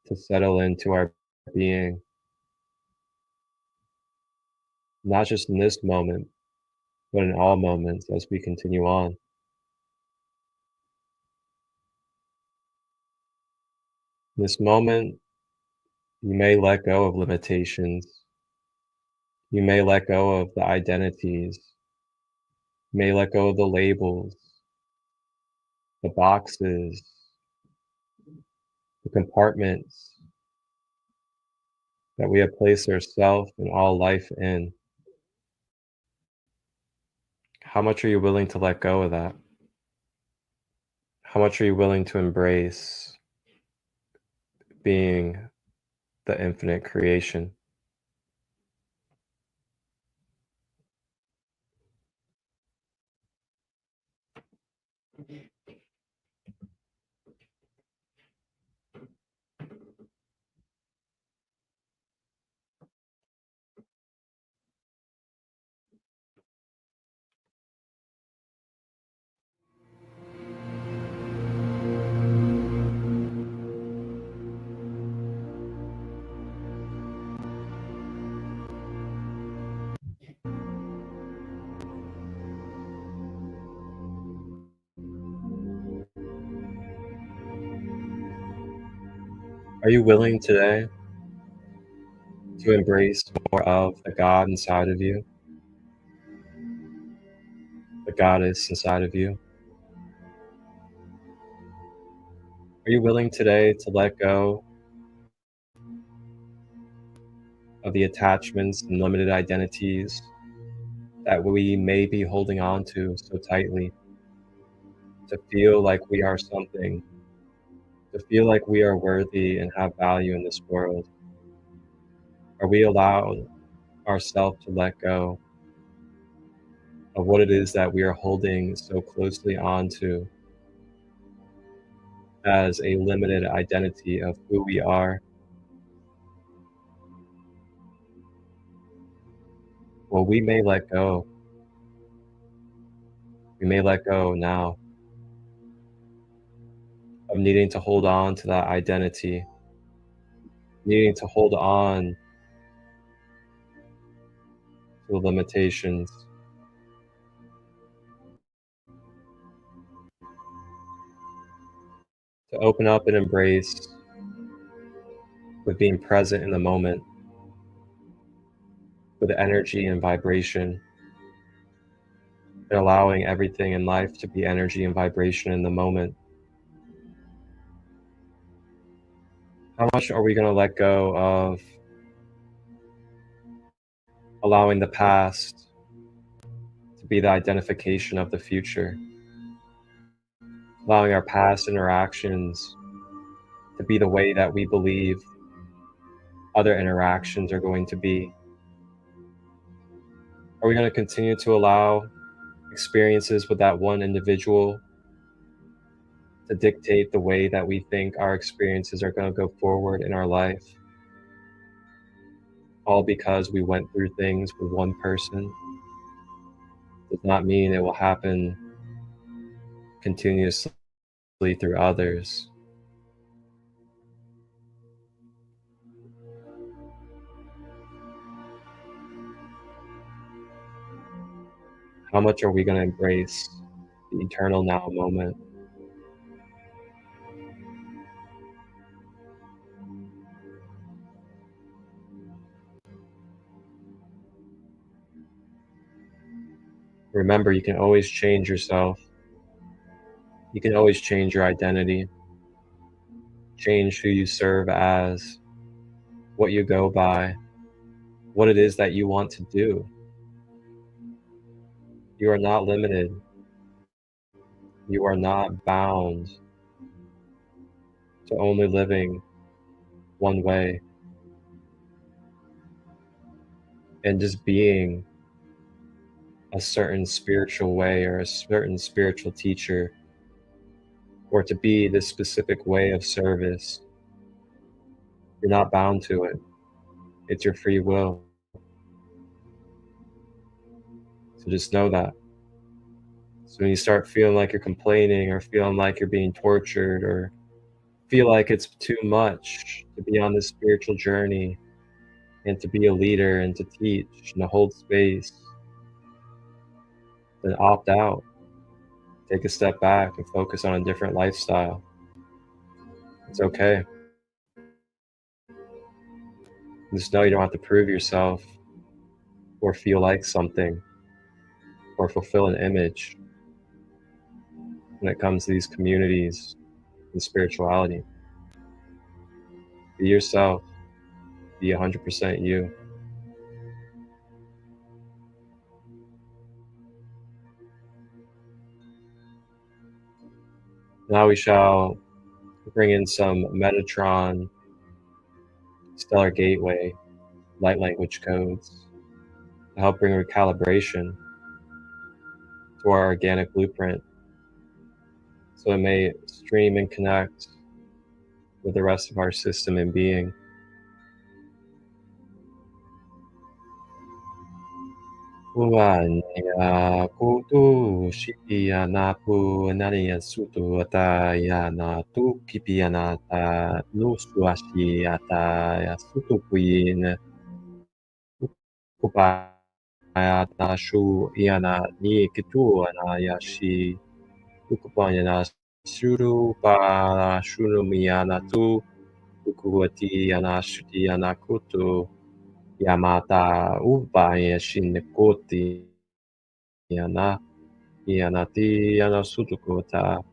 to settle into our being, not just in this moment, but in all moments as we continue on. In this moment, you may let go of limitations. You may let go of the identities. You may let go of the labels, the boxes, the compartments that we have placed ourselves and all life in. How much are you willing to let go of that? How much are you willing to embrace being the infinite creation? Are you willing today to embrace more of the God inside of you, the goddess inside of you? Are you willing today to let go of the attachments and limited identities that we may be holding on to so tightly? to feel like we are something, to feel like we are worthy and have value in this world? Are we allowed ourselves to let go of what it is that we are holding so closely onto as a limited identity of who we are? Well, we may let go. We may let go now of needing to hold on to that identity, needing to hold on to the limitations, to open up and embrace with being present in the moment, with energy and vibration, and allowing everything in life to be energy and vibration in the moment. How much are we going to let go of allowing the past to be the identification of the future, allowing our past interactions to be the way that we believe other interactions are going to be? Are we going to continue to allow experiences with that one individual to dictate the way that we think our experiences are going to go forward in our life, all because we went through things with one person? Does not mean it will happen continuously through others. How much are we going to embrace the eternal now moment? Remember, you can always change yourself. You can always change your identity, change who you serve as, what you go by, what it is that you want to do. You are not limited. You are not bound to only living one way and just being a certain spiritual way or a certain spiritual teacher, or to be this specific way of service. You're not bound to it. It's your free will. So just know that. So when you start feeling like you're complaining or feeling like you're being tortured or feel like it's too much to be on this spiritual journey and to be a leader and to teach and to hold space, then opt out. Take a step back and focus on a different lifestyle. It's okay. Just know you don't have to prove yourself or feel like something or fulfill an image when it comes to these communities and spirituality. Be yourself. Be 100% you. Now we shall bring in some Metatron, Stellar Gateway, light language codes to help bring recalibration to our organic blueprint so it may stream and connect with the rest of our system and being. Uanya kutu shikia napu nania sutu ata ya na tu kipiana ta nusuashi ata ya sutu kuin kupaya na shu iana ni kitu ana ya shi ukupanya na shuru pa shuru miana tu ukuati ana shuti ana kutu Yamata upaya shinnekoti yana yanati yana sutukota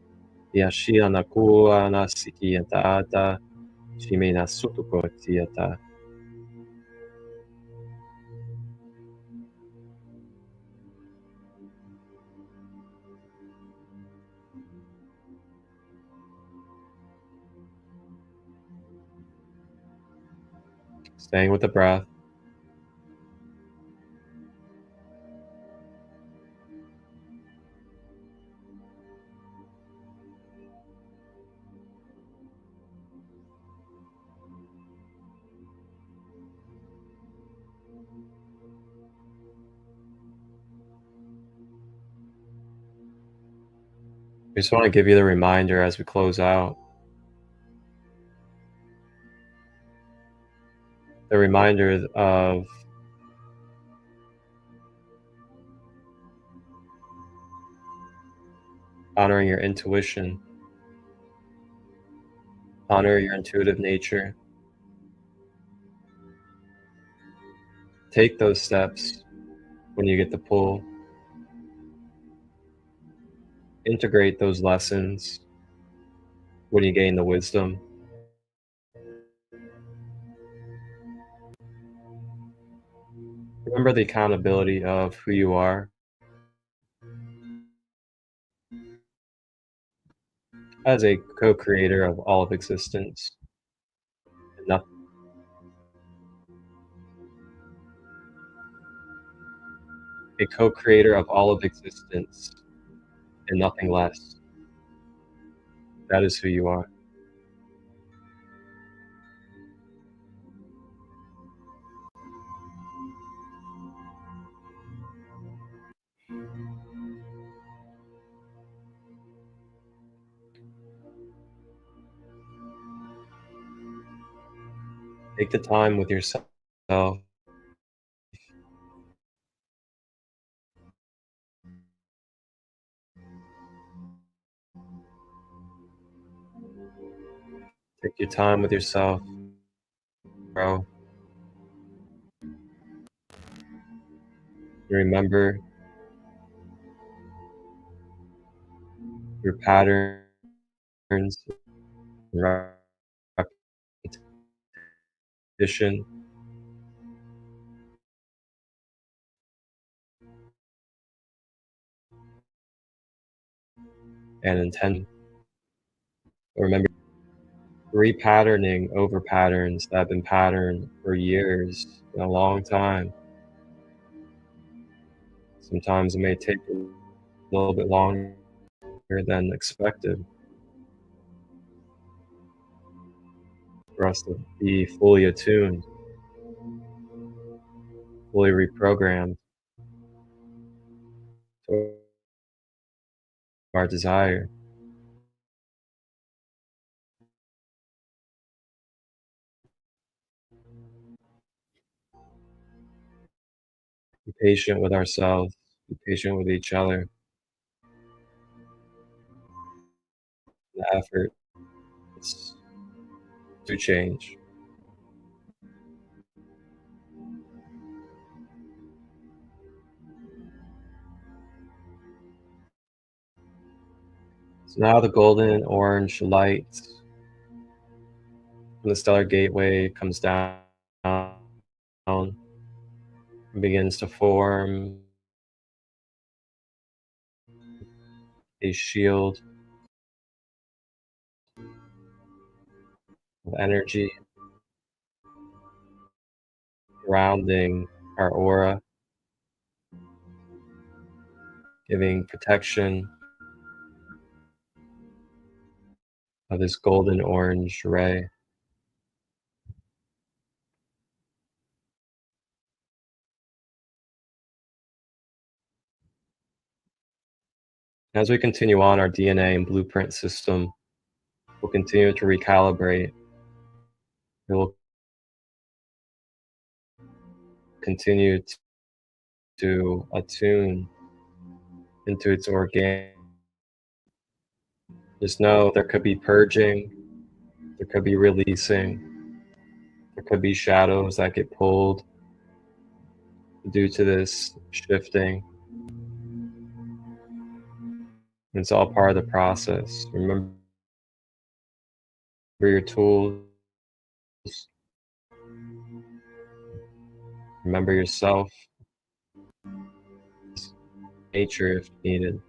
yashiana kua na sikiata shimena sutukotiata. Staying with the breath. We just want to give you the reminder as we close out. The reminder of honoring your intuition, honor your intuitive nature. Take those steps when you get the pull. Integrate those lessons when you gain the wisdom. Remember the accountability of who you are as a co-creator of all of existence, and a co-creator of all of existence and nothing less. That is who you are. Take the time with yourself. Take your time with yourself, bro. Remember your patterns and repetition. And intention. Remember repatterning over patterns that have been patterned for years, in a long time. Sometimes it may take a little bit longer than expected for us to be fully attuned, fully reprogrammed to our desire. Be patient with ourselves, be patient with each other. The effort is to change. So now the golden orange light from the stellar gateway comes down and begins to form a shield of energy surrounding our aura, giving protection of this golden orange ray. As we continue on, our DNA and blueprint system will continue to recalibrate. It will continue to attune into its organic. Just know there could be purging, there could be releasing, there could be shadows that get pulled due to this shifting. It's all part of the process. Remember your tools, remember yourself, nature if needed.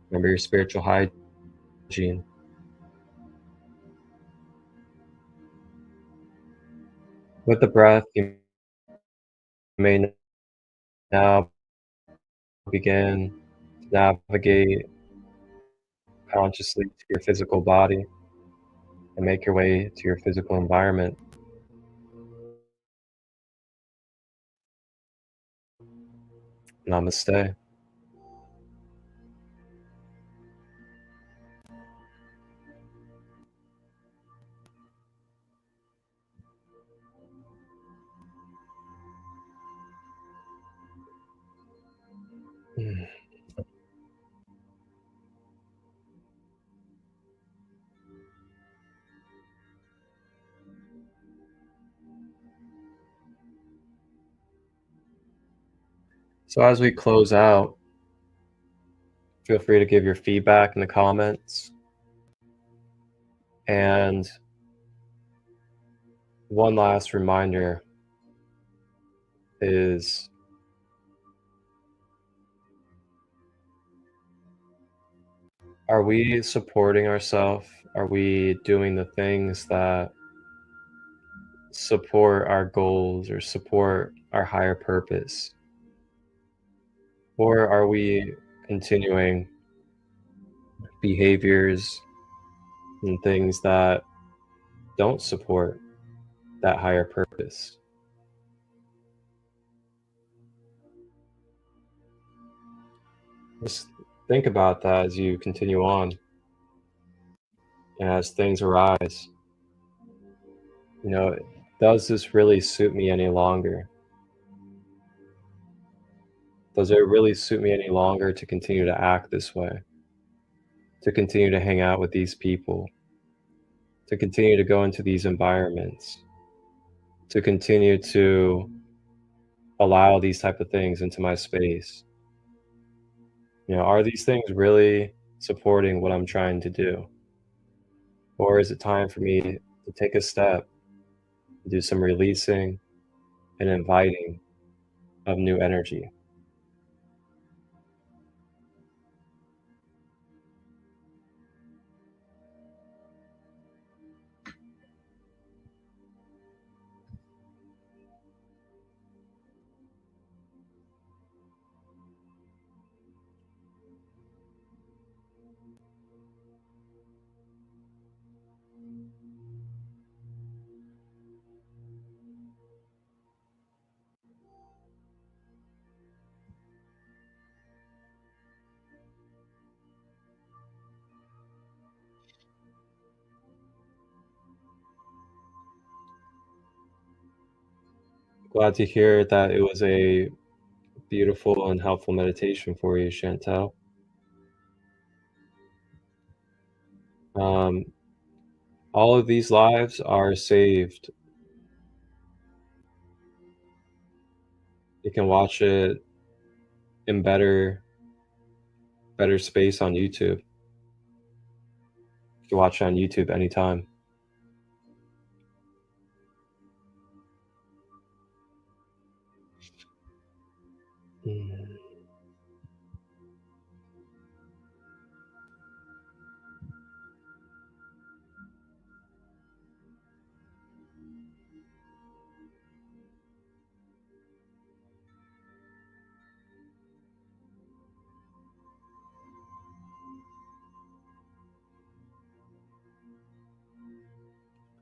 Remember your spiritual hygiene. With the breath, you may now begin to navigate consciously to your physical body and make your way to your physical environment. Namaste. Mm. So as we close out, feel free to give your feedback in the comments. And one last reminder is, are we supporting ourselves? Are we doing the things that support our goals or support our higher purpose? Or are we continuing behaviors and things that don't support that higher purpose? Just think about that as you continue on, and as things arise. You know, does this really suit me any longer? Does it really suit me any longer to continue to act this way? To continue to hang out with these people? To continue to go into these environments? To continue to allow these type of things into my space? You know, are these things really supporting what I'm trying to do? Or is it time for me to take a step, do some releasing and inviting of new energy? Glad to hear that it was a beautiful and helpful meditation for you, Chantel. Um, all of these lives are saved. You can watch it in better space on YouTube. You can watch it on YouTube anytime. Mm.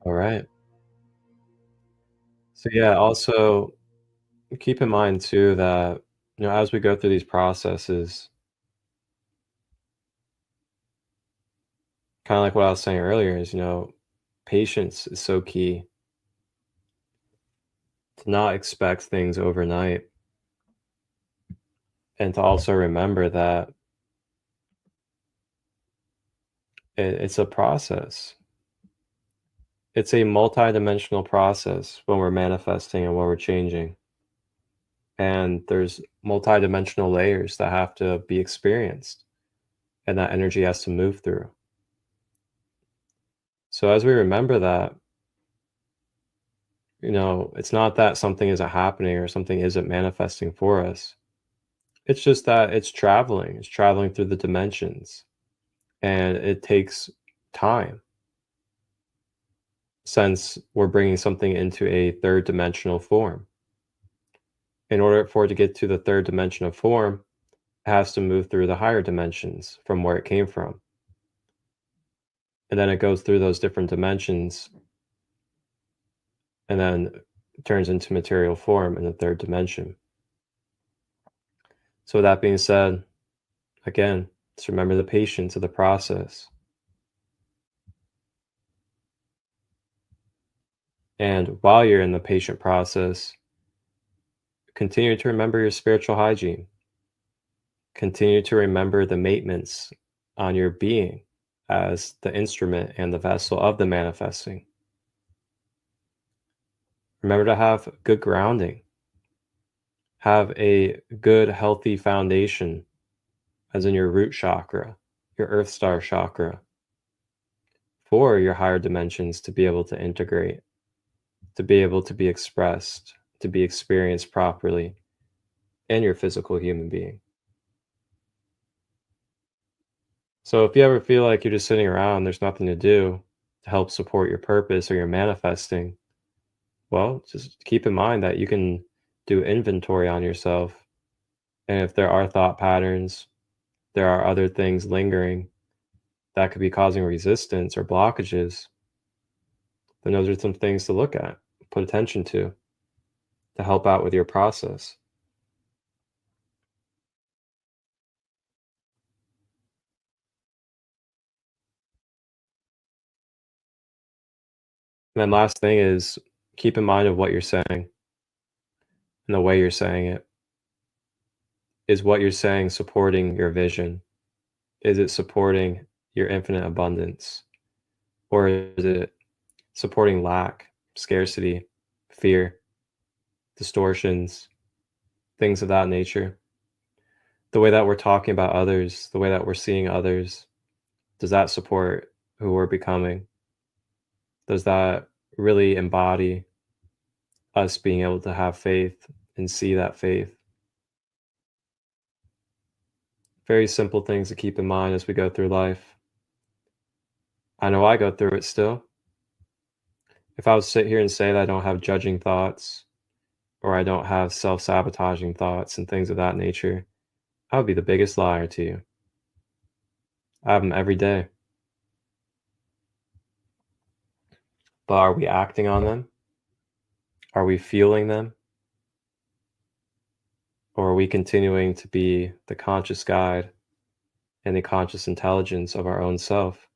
All right. So yeah, also keep in mind too that, you know, as we go through these processes, kind of like what I was saying earlier, is, you know, patience is so key. To not expect things overnight, and to also remember that it's a process. It's a multi-dimensional process when we're manifesting and when we're changing. And there's multi-dimensional layers that have to be experienced and that energy has to move through. So as we remember that, you know, it's not that something isn't happening or something isn't manifesting for us. It's just that it's traveling through the dimensions, and it takes time. since we're bringing something into a third dimensional form. In order for it to get to the third dimensional form, it has to move through the higher dimensions from where it came from. And then it goes through those different dimensions and then turns into material form in the third dimension. So, with that being said, again, just remember the patience of the process. And while you're in the patient process, continue to remember your spiritual hygiene. Continue to remember the maintenance on your being as the instrument and the vessel of the manifesting. Remember to have good grounding. Have a good, healthy foundation, as in your root chakra, your earth star chakra, for your higher dimensions to be able to integrate, to be able to be expressed, to be experienced properly in your physical human being. So if you ever feel like you're just sitting around, there's nothing to do to help support your purpose or your manifesting, well, just keep in mind that you can do inventory on yourself. And if there are thought patterns, there are other things lingering that could be causing resistance or blockages, then those are some things to look at, put attention to help out with your process. And then last thing is keep in mind of what you're saying and the way you're saying it. Is what you're saying supporting your vision? Is it supporting your infinite abundance? Or is it supporting lack, scarcity, fear, distortions, things of that nature? The way that we're talking about others, the way that we're seeing others, does that support who we're becoming? Does that really embody us being able to have faith and see that faith? Very simple things to keep in mind as we go through life. I know I go through it still. If I was to sit here and say that I don't have judging thoughts or I don't have self sabotaging thoughts and things of that nature, I would be the biggest liar to you. I have them every day. But are we acting on them? Are we feeling them? Or are we continuing to be the conscious guide and the conscious intelligence of our own self?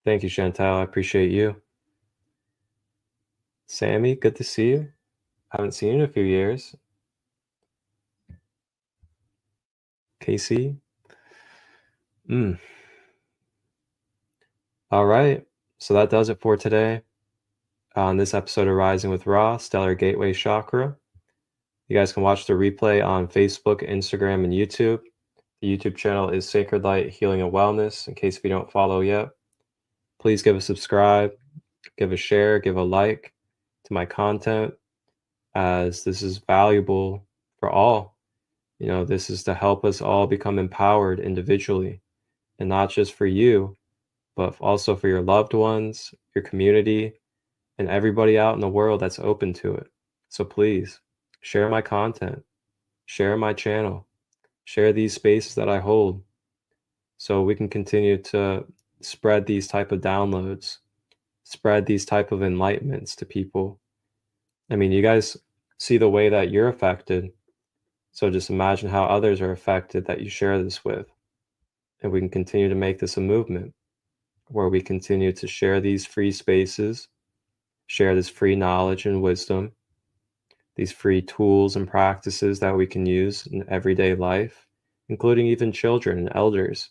Thank you, Chantal. I appreciate you. Sammy, good to see you. Haven't seen you in a few years. Casey. Mm. All right. So that does it for today on this episode of Rising with Ra, Stellar Gateway Chakra. You guys can watch the replay on Facebook, Instagram, and YouTube. The YouTube channel is Sacred Light Healing and Wellness, in case if you don't follow yet. Please give a subscribe, give a share, give a like to my content, as this is valuable for all. You know, this is to help us all become empowered individually, and not just for you, but also for your loved ones, your community, and everybody out in the world that's open to it. So please share my content, share my channel, share these spaces that I hold, so we can continue to spread these type of downloads, spread these type of enlightenments to people. I mean, you guys see the way that you're affected, so just imagine how others are affected that you share this with. And we can continue to make this a movement where we continue to share these free spaces, share this free knowledge and wisdom, these free tools and practices that we can use in everyday life, including even children and elders.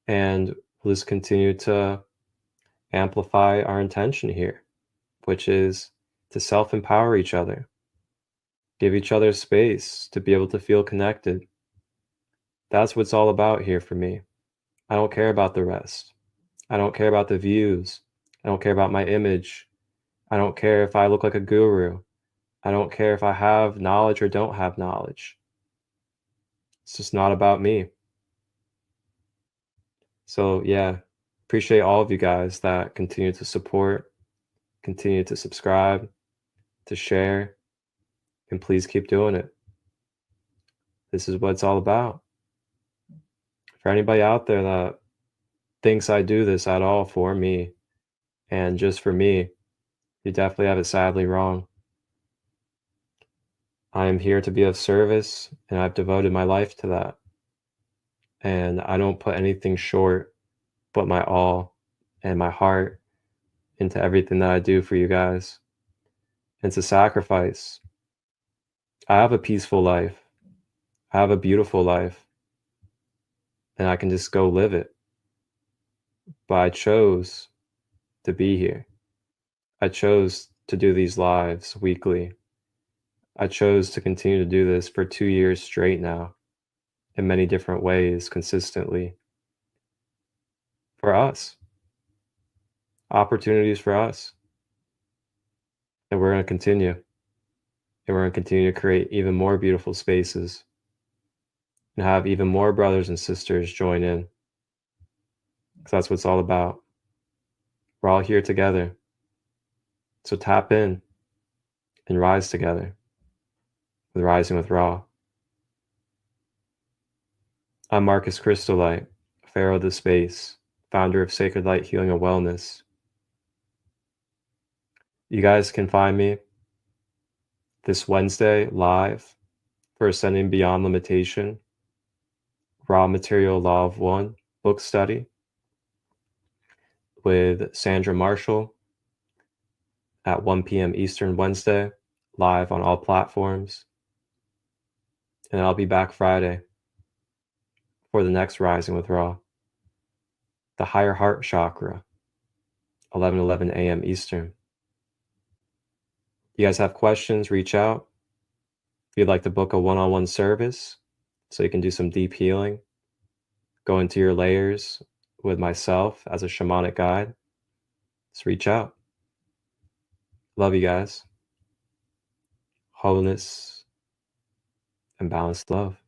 And we'll just continue to amplify our intention here, which is to self empower each other, give each other space to be able to feel connected. That's what it's all about here for me. I don't care about the rest. I don't care about the views. I don't care about my image. I don't care if I look like a guru. I don't care if I have knowledge or don't have knowledge. It's just not about me. So yeah, appreciate all of you guys that continue to support, continue to subscribe, to share, and please keep doing it. This is what it's all about. For anybody out there that thinks I do this at all for me and just for me, you definitely have it sadly wrong. I am here to be of service, and I've devoted my life to that. And I don't put anything short but my all and my heart into everything that I do for you guys. It's a sacrifice. I have a peaceful life. I have a beautiful life. And I can just go live it. But I chose to be here. I chose to do these lives weekly. I chose to continue to do this for 2 years straight now, in many different ways, consistently. For us. Opportunities for us. And we're going to continue. And we're going to continue to create even more beautiful spaces and have even more brothers and sisters join in. Because that's what it's all about. We're all here together. So tap in and rise together with Rising with Ra. I'm Marcus Christolight, Pharaoh of the Space, founder of Sacred Light Healing and Wellness. You guys can find me this Wednesday live for Ascending Beyond Limitation, Raw Material Law of One book study with Sandra Marshall at 1 p.m. Eastern Wednesday, live on all platforms. And I'll be back Friday for the next Rising with Ra, the Higher Heart Chakra, 11:11 a.m. Eastern. You guys have questions, reach out. If you'd like to book a one-on-one service so you can do some deep healing, go into your layers with myself as a shamanic guide, just reach out. Love you guys. Wholeness and balanced love.